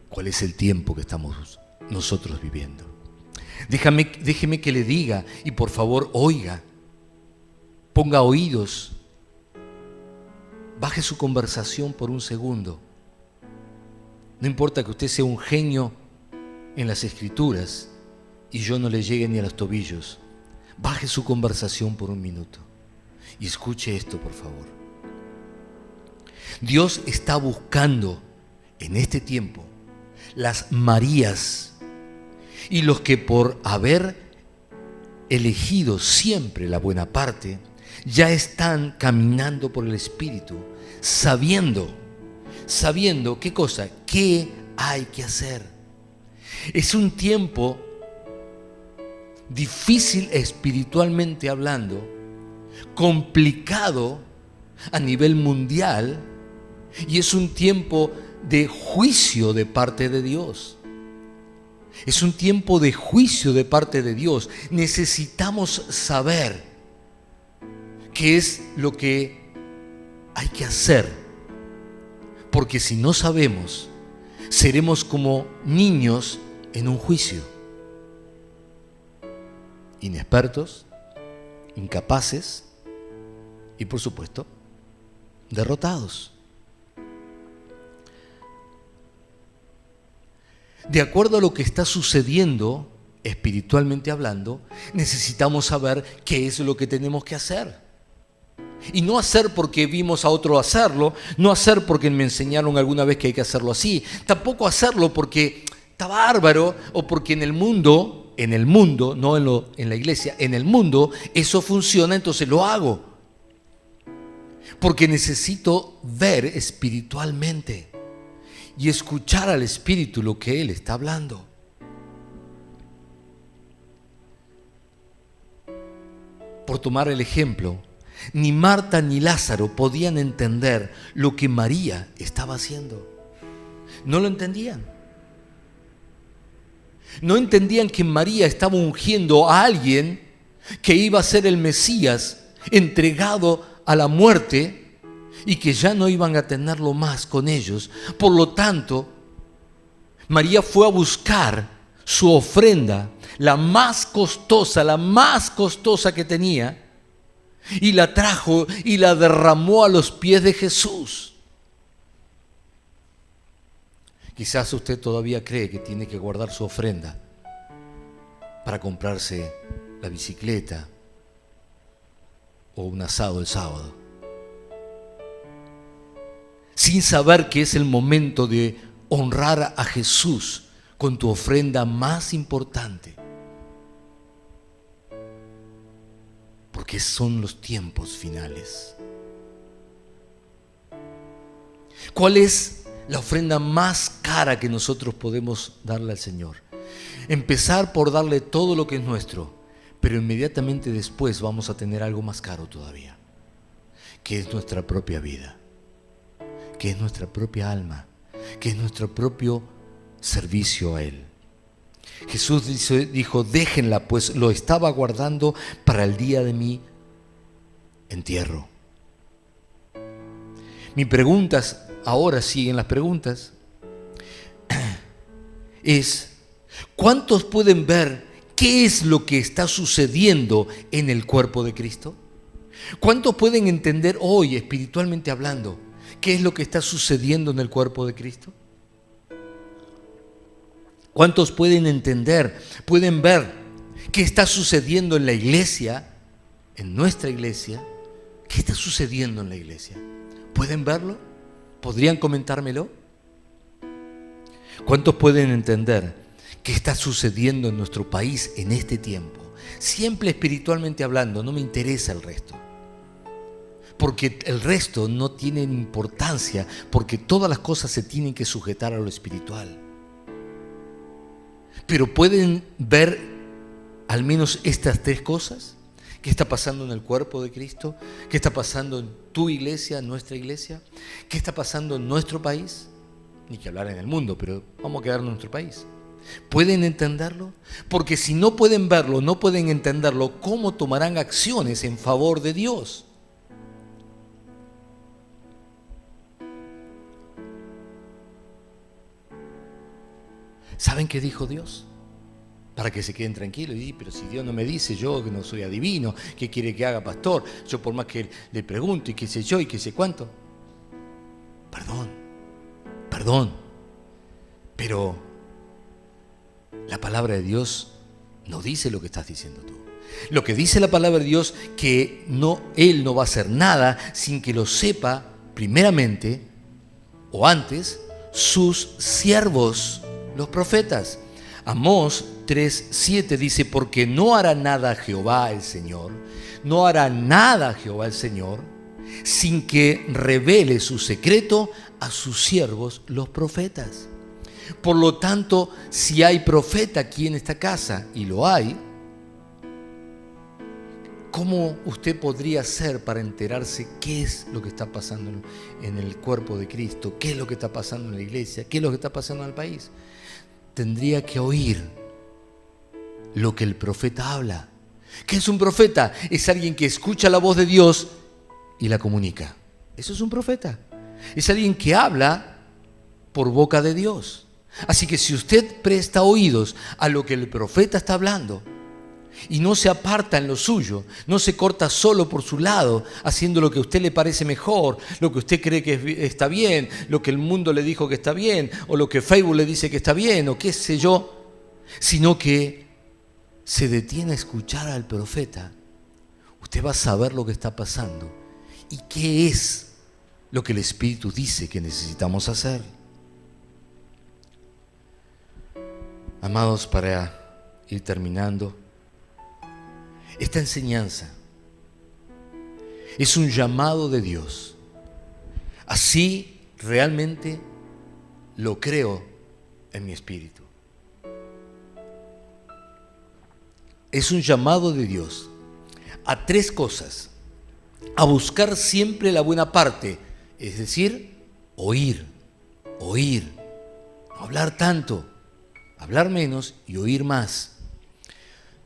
cuál es el tiempo que estamos nosotros viviendo. Déjeme que le diga, y por favor oiga, ponga oídos, baje su conversación por un segundo. No importa que usted sea un genio en las escrituras y yo no le llegue ni a los tobillos, baje su conversación por un minuto y escuche esto, por favor. Dios está buscando en este tiempo las Marías y los que por haber elegido siempre la buena parte ya están caminando por el Espíritu, sabiendo qué cosa, qué hay que hacer. Es un tiempo difícil espiritualmente hablando, complicado a nivel mundial, y es un tiempo de juicio de parte de Dios. Es un tiempo de juicio de parte de Dios. Necesitamos saber qué es lo que hay que hacer, porque si no sabemos, seremos como niños en un juicio, inexpertos, incapaces y, por supuesto, derrotados. De acuerdo a lo que está sucediendo, espiritualmente hablando, necesitamos saber qué es lo que tenemos que hacer. Y no hacer porque vimos a otro hacerlo, no hacer porque me enseñaron alguna vez que hay que hacerlo así, tampoco hacerlo porque está bárbaro o porque en el mundo, no en la iglesia, en el mundo eso funciona, entonces lo hago. Porque necesito ver espiritualmente y escuchar al Espíritu lo que Él está hablando. Por tomar el ejemplo, ni Marta ni Lázaro podían entender lo que María estaba haciendo. No lo entendían. No entendían que María estaba ungiendo a alguien que iba a ser el Mesías, entregado a la muerte, y que ya no iban a tenerlo más con ellos. Por lo tanto, María fue a buscar su ofrenda, la más costosa que tenía, y la trajo y la derramó a los pies de Jesús. Quizás usted todavía cree que tiene que guardar su ofrenda para comprarse la bicicleta o un asado el sábado, sin saber que es el momento de honrar a Jesús con tu ofrenda más importante. Porque son los tiempos finales. ¿Cuál es la ofrenda más cara que nosotros podemos darle al Señor? Empezar por darle todo lo que es nuestro, pero inmediatamente después vamos a tener algo más caro todavía, que es nuestra propia vida, que es nuestra propia alma, que es nuestro propio servicio a Él. Jesús dijo, déjenla, pues lo estaba guardando para el día de mi entierro. Mi pregunta, ahora siguen las preguntas, es, ¿cuántos pueden ver qué es lo que está sucediendo en el cuerpo de Cristo? ¿Cuántos pueden entender hoy, espiritualmente hablando, qué es lo que está sucediendo en el cuerpo de Cristo? ¿Cuántos pueden entender, pueden ver qué está sucediendo en la iglesia, en nuestra iglesia? ¿Qué está sucediendo en la iglesia? ¿Pueden verlo? ¿Podrían comentármelo? ¿Cuántos pueden entender qué está sucediendo en nuestro país en este tiempo? Siempre espiritualmente hablando, no me interesa el resto. Porque el resto no tiene importancia, porque todas las cosas se tienen que sujetar a lo espiritual. Pero ¿pueden ver al menos estas tres cosas? ¿Qué está pasando en el cuerpo de Cristo? ¿Qué está pasando en tu iglesia, en nuestra iglesia? ¿Qué está pasando en nuestro país? Ni que hablar en el mundo, pero vamos a quedarnos en nuestro país. ¿Pueden entenderlo? Porque si no pueden verlo, no pueden entenderlo, ¿cómo tomarán acciones en favor de Dios? ¿Saben qué dijo Dios? Para que se queden tranquilos. Y pero si Dios no me dice, yo que no soy adivino, ¿qué quiere que haga, pastor? Yo por más que le pregunto y qué sé yo y qué sé cuánto. Perdón. Pero la palabra de Dios no dice lo que estás diciendo tú. Lo que dice la palabra de Dios, que Él no va a hacer nada sin que lo sepa primeramente o antes sus siervos, los profetas. Amós 3:7 dice, porque no hará nada Jehová el Señor, sin que revele su secreto a sus siervos, los profetas. Por lo tanto, si hay profeta aquí en esta casa, y lo hay, ¿cómo usted podría hacer para enterarse qué es lo que está pasando en el cuerpo de Cristo? ¿Qué es lo que está pasando en la iglesia? ¿Qué es lo que está pasando en el país? Tendría que oír lo que el profeta habla, ¿Qué es un profeta? Es alguien que escucha la voz de Dios y la comunica. Eso es un profeta. Es alguien que habla por boca de Dios. Así que si usted presta oídos a lo que el profeta está hablando y no se aparta en lo suyo, no se corta solo por su lado, haciendo lo que a usted le parece mejor, lo que usted cree que está bien, lo que el mundo le dijo que está bien, o lo que Facebook le dice que está bien, o qué sé yo, sino que se detiene a escuchar al profeta, usted va a saber lo que está pasando y qué es lo que el Espíritu dice que necesitamos hacer. Amados, para ir terminando, esta enseñanza es un llamado de Dios. Así realmente lo creo en mi espíritu. Es un llamado de Dios a tres cosas: a buscar siempre la buena parte, es decir, oír, no hablar tanto, hablar menos y oír más.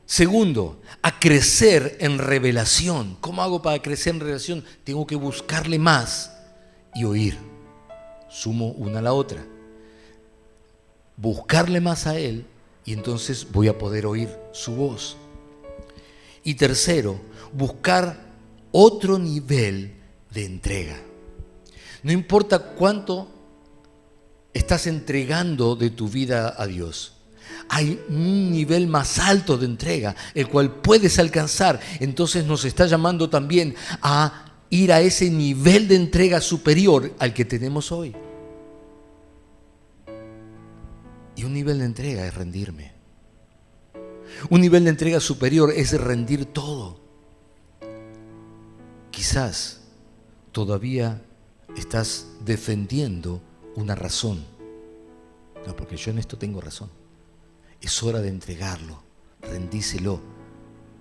Segundo, a crecer en revelación. ¿Cómo hago para crecer en revelación? Tengo que buscarle más y oír. Sumo una a la otra. Buscarle más a Él y entonces voy a poder oír su voz. Y tercero, buscar otro nivel de entrega. No importa cuánto estás entregando de tu vida a Dios, hay un nivel más alto de entrega, el cual puedes alcanzar. Entonces nos está llamando también a ir a ese nivel de entrega superior al que tenemos hoy. Y un nivel de entrega es rendirme. Un nivel de entrega superior es rendir todo. Quizás todavía estás defendiendo una razón. No, porque yo en esto tengo razón. Es hora de entregarlo, rendíselo,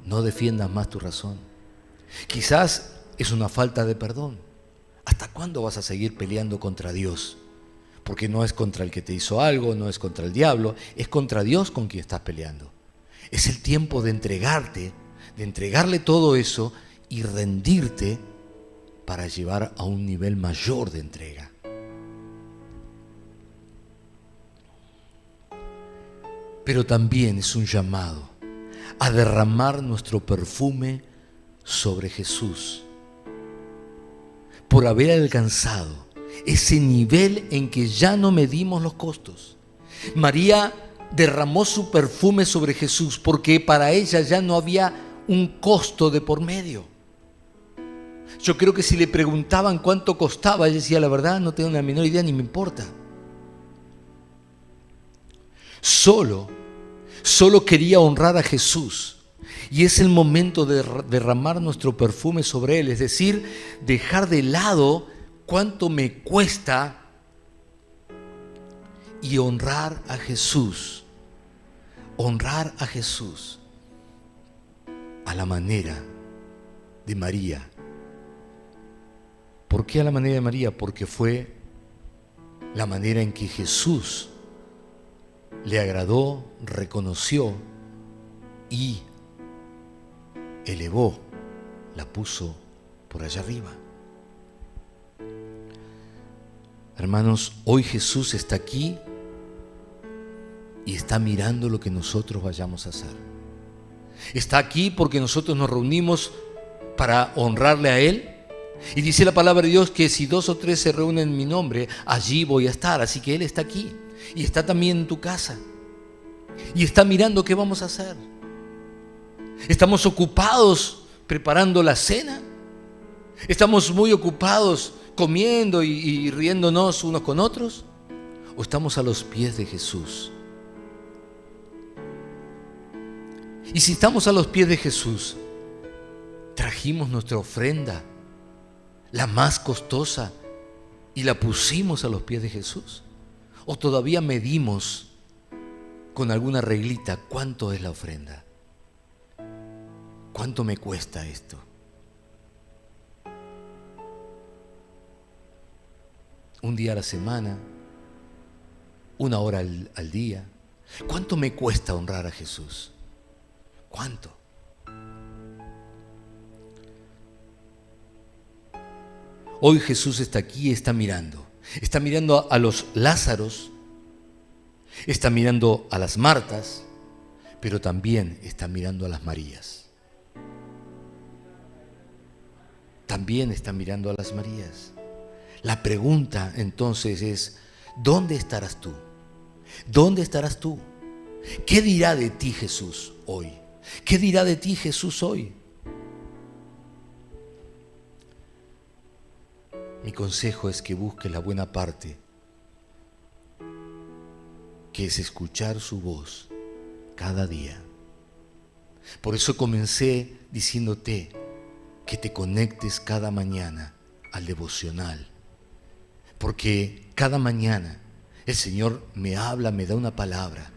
no defiendas más tu razón. Quizás es una falta de perdón. ¿Hasta cuándo vas a seguir peleando contra Dios? Porque no es contra el que te hizo algo, no es contra el diablo, es contra Dios con quien estás peleando. Es el tiempo de entregarte, de entregarle todo eso y rendirte para llevar a un nivel mayor de entrega. Pero también es un llamado a derramar nuestro perfume sobre Jesús por haber alcanzado ese nivel en que ya no medimos los costos. María derramó su perfume sobre Jesús porque para ella ya no había un costo de por medio. Yo creo que si le preguntaban cuánto costaba, ella decía: la verdad no tengo la menor idea, ni me importa. Solo quería honrar a Jesús. Y es el momento de derramar nuestro perfume sobre Él, es decir, dejar de lado cuánto me cuesta y honrar a Jesús. Honrar a Jesús a la manera de María. ¿Por qué a la manera de María? Porque fue la manera en que Jesús le agradó, reconoció y elevó, la puso por allá arriba. Hermanos, hoy Jesús está aquí y está mirando lo que nosotros vayamos a hacer. Está aquí porque nosotros nos reunimos para honrarle a Él. Y dice la palabra de Dios que si 2 o 3 se reúnen en mi nombre, allí voy a estar. Así que Él está aquí y está también en tu casa y está mirando qué vamos a hacer. ¿Estamos ocupados preparando la cena? ¿Estamos muy ocupados comiendo y riéndonos unos con otros? ¿O estamos a los pies de Jesús? Y si estamos a los pies de Jesús, trajimos nuestra ofrenda, la más costosa, y la pusimos a los pies de Jesús. ¿O todavía medimos con alguna reglita cuánto es la ofrenda? ¿Cuánto me cuesta esto? Un día a la semana, 1 hora al día. ¿Cuánto me cuesta honrar a Jesús? ¿Cuánto? Hoy Jesús está aquí y está mirando. Está mirando a los Lázaros, está mirando a las Martas, pero también está mirando a las Marías. También está mirando a las Marías. La pregunta entonces es, ¿dónde estarás tú? ¿Dónde estarás tú? ¿Qué dirá de ti Jesús hoy? ¿Qué dirá de ti Jesús hoy? Mi consejo es que busques la buena parte, que es escuchar su voz cada día. Por eso comencé diciéndote que te conectes cada mañana al devocional, porque cada mañana el Señor me habla, me da una palabra.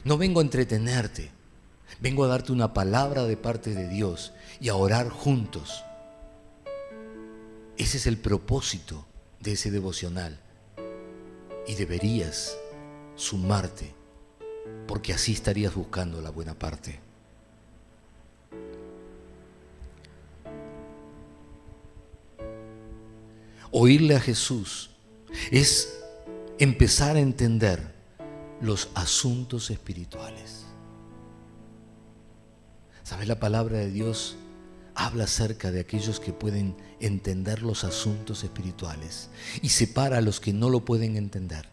No vengo a entretenerte, vengo a darte una palabra de parte de Dios y a orar juntos. Ese es el propósito de ese devocional y deberías sumarte, porque así estarías buscando la buena parte. Oírle a Jesús es empezar a entender los asuntos espirituales. ¿Sabes? La palabra de Dios habla acerca de aquellos que pueden entender los asuntos espirituales y separa a los que no lo pueden entender.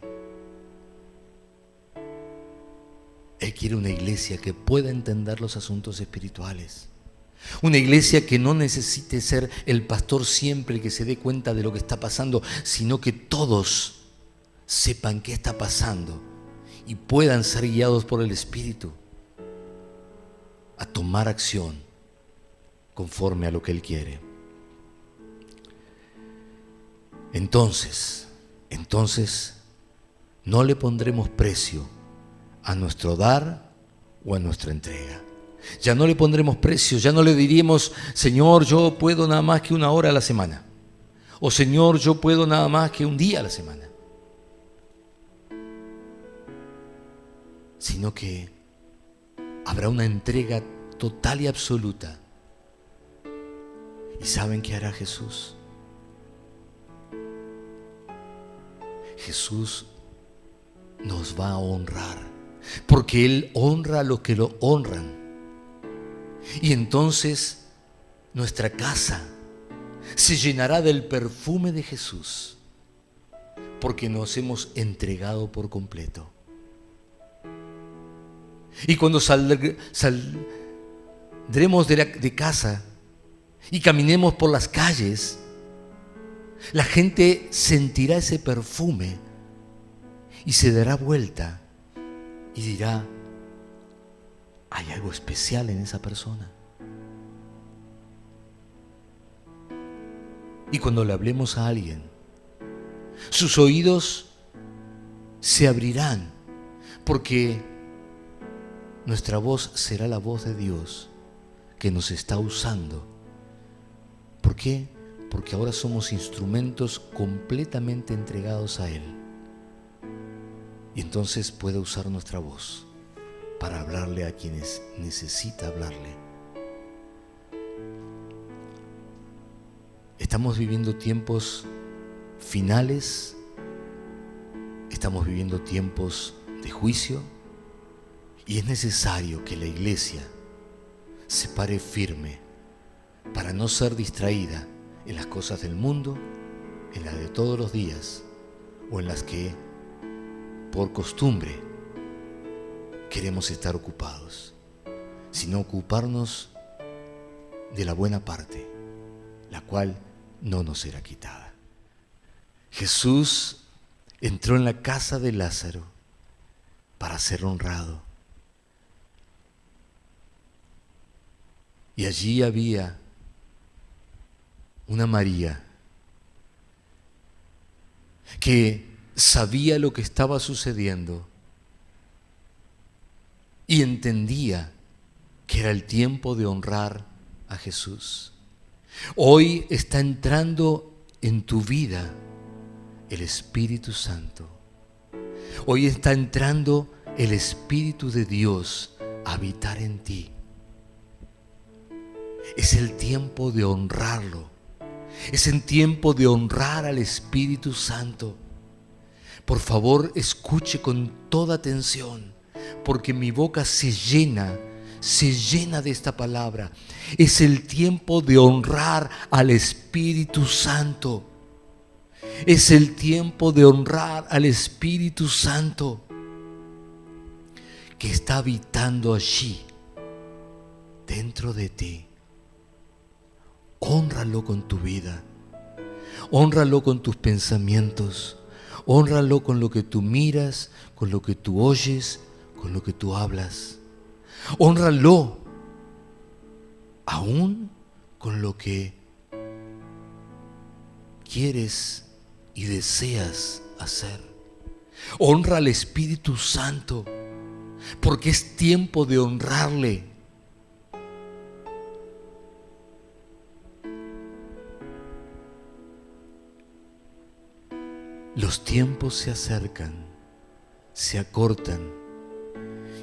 Él quiere una iglesia que pueda entender los asuntos espirituales. Una iglesia que no necesite ser el pastor siempre el que se dé cuenta de lo que está pasando, sino que todos sepan qué está pasando y puedan ser guiados por el Espíritu a tomar acción conforme a lo que Él quiere. Entonces, no le pondremos precio a nuestro dar o a nuestra entrega. Ya no le pondremos precio, ya no le diríamos, Señor, yo puedo nada más que 1 hora a la semana. O Señor, yo puedo nada más que un día a la semana. Sino que habrá una entrega total y absoluta. ¿Y saben qué hará Jesús? Jesús nos va a honrar, porque Él honra a los que lo honran. Y entonces nuestra casa se llenará del perfume de Jesús, porque nos hemos entregado por completo. Y cuando saldremos de casa y caminemos por las calles, la gente sentirá ese perfume y se dará vuelta y dirá, hay algo especial en esa persona. Y cuando le hablemos a alguien, sus oídos se abrirán, porque nuestra voz será la voz de Dios que nos está usando. ¿Por qué? Porque ahora somos instrumentos completamente entregados a Él. Y entonces puede usar nuestra voz para hablarle a quienes necesita hablarle. Estamos viviendo tiempos finales, estamos viviendo tiempos de juicio, y es necesario que la iglesia se pare firme para no ser distraída en las cosas del mundo, en las de todos los días o en las que por costumbre queremos estar ocupados, sino ocuparnos de la buena parte, la cual no nos será quitada. Jesús entró en la casa de Lázaro para ser honrado. Y allí había una María que sabía lo que estaba sucediendo y entendía que era el tiempo de honrar a Jesús. Hoy está entrando en tu vida el Espíritu Santo. Hoy está entrando el Espíritu de Dios a habitar en ti. Es el tiempo de honrarlo, Es el tiempo de honrar al Espíritu Santo. Por favor, escuche con toda atención, porque mi boca se llena de esta palabra. Es el tiempo de honrar al Espíritu Santo. Es el tiempo de honrar al Espíritu Santo que está habitando allí, dentro de ti. Hónralo con tu vida, hónralo con tus pensamientos, hónralo con lo que tú miras, con lo que tú oyes, con lo que tú hablas. Hónralo aún con lo que quieres y deseas hacer. Honra al Espíritu Santo, porque es tiempo de honrarle. Los tiempos se acercan, se acortan,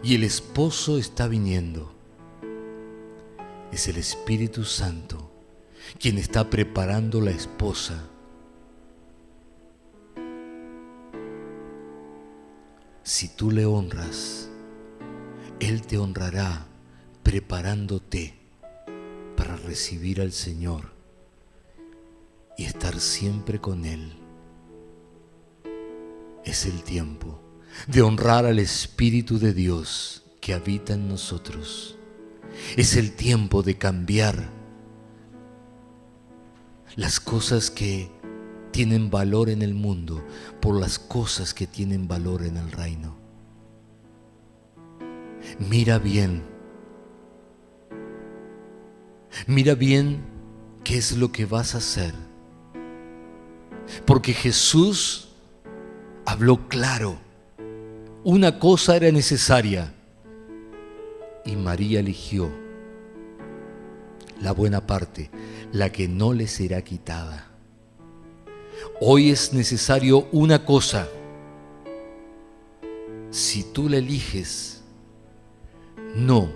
y el esposo está viniendo. Es el Espíritu Santo quien está preparando la esposa. Si tú le honras, Él te honrará preparándote para recibir al Señor y estar siempre con Él. Es el tiempo de honrar al Espíritu de Dios que habita en nosotros. Es el tiempo de cambiar las cosas que tienen valor en el mundo por las cosas que tienen valor en el reino. Mira bien qué es lo que vas a hacer, porque Jesús habló claro. Una cosa era necesaria y María eligió la buena parte, la que no le será quitada. Hoy es necesario una cosa. Si tú la eliges, no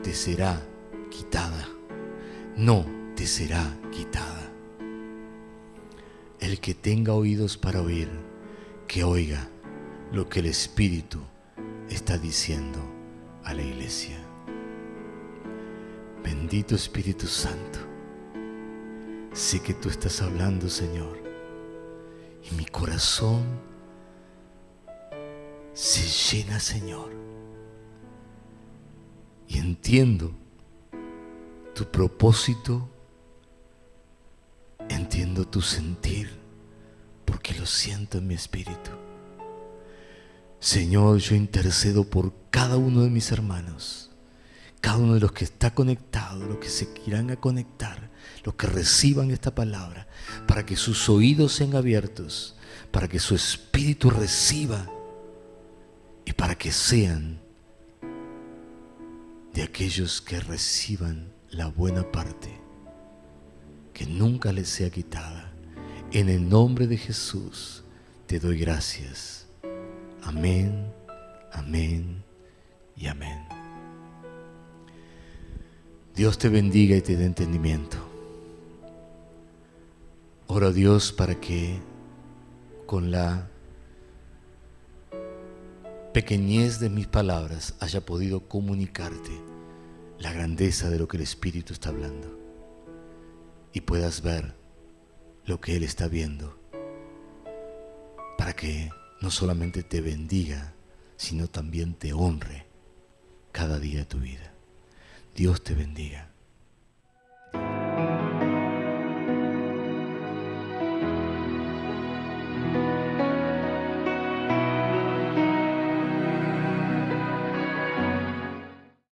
te será quitada. No te será quitada. El que tenga oídos para oír, que oiga lo que el Espíritu está diciendo a la iglesia. Bendito Espíritu Santo, sé que tú estás hablando, Señor, y mi corazón se llena, Señor, y entiendo tu propósito, entiendo tu sentir, porque lo siento en mi espíritu. Señor, yo intercedo por cada uno de mis hermanos, cada uno de los que está conectado, los que se irán a conectar, los que reciban esta palabra, para que sus oídos sean abiertos, para que su espíritu reciba y para que sean de aquellos que reciban la buena parte, que nunca les sea quitada. En el nombre de Jesús te doy gracias. Amén, amén y amén. Dios te bendiga y te dé entendimiento. Oro a Dios para que con la pequeñez de mis palabras haya podido comunicarte la grandeza de lo que el Espíritu está hablando y puedas ver lo que Él está viendo, para que no solamente te bendiga, sino también te honre cada día de tu vida. Dios te bendiga.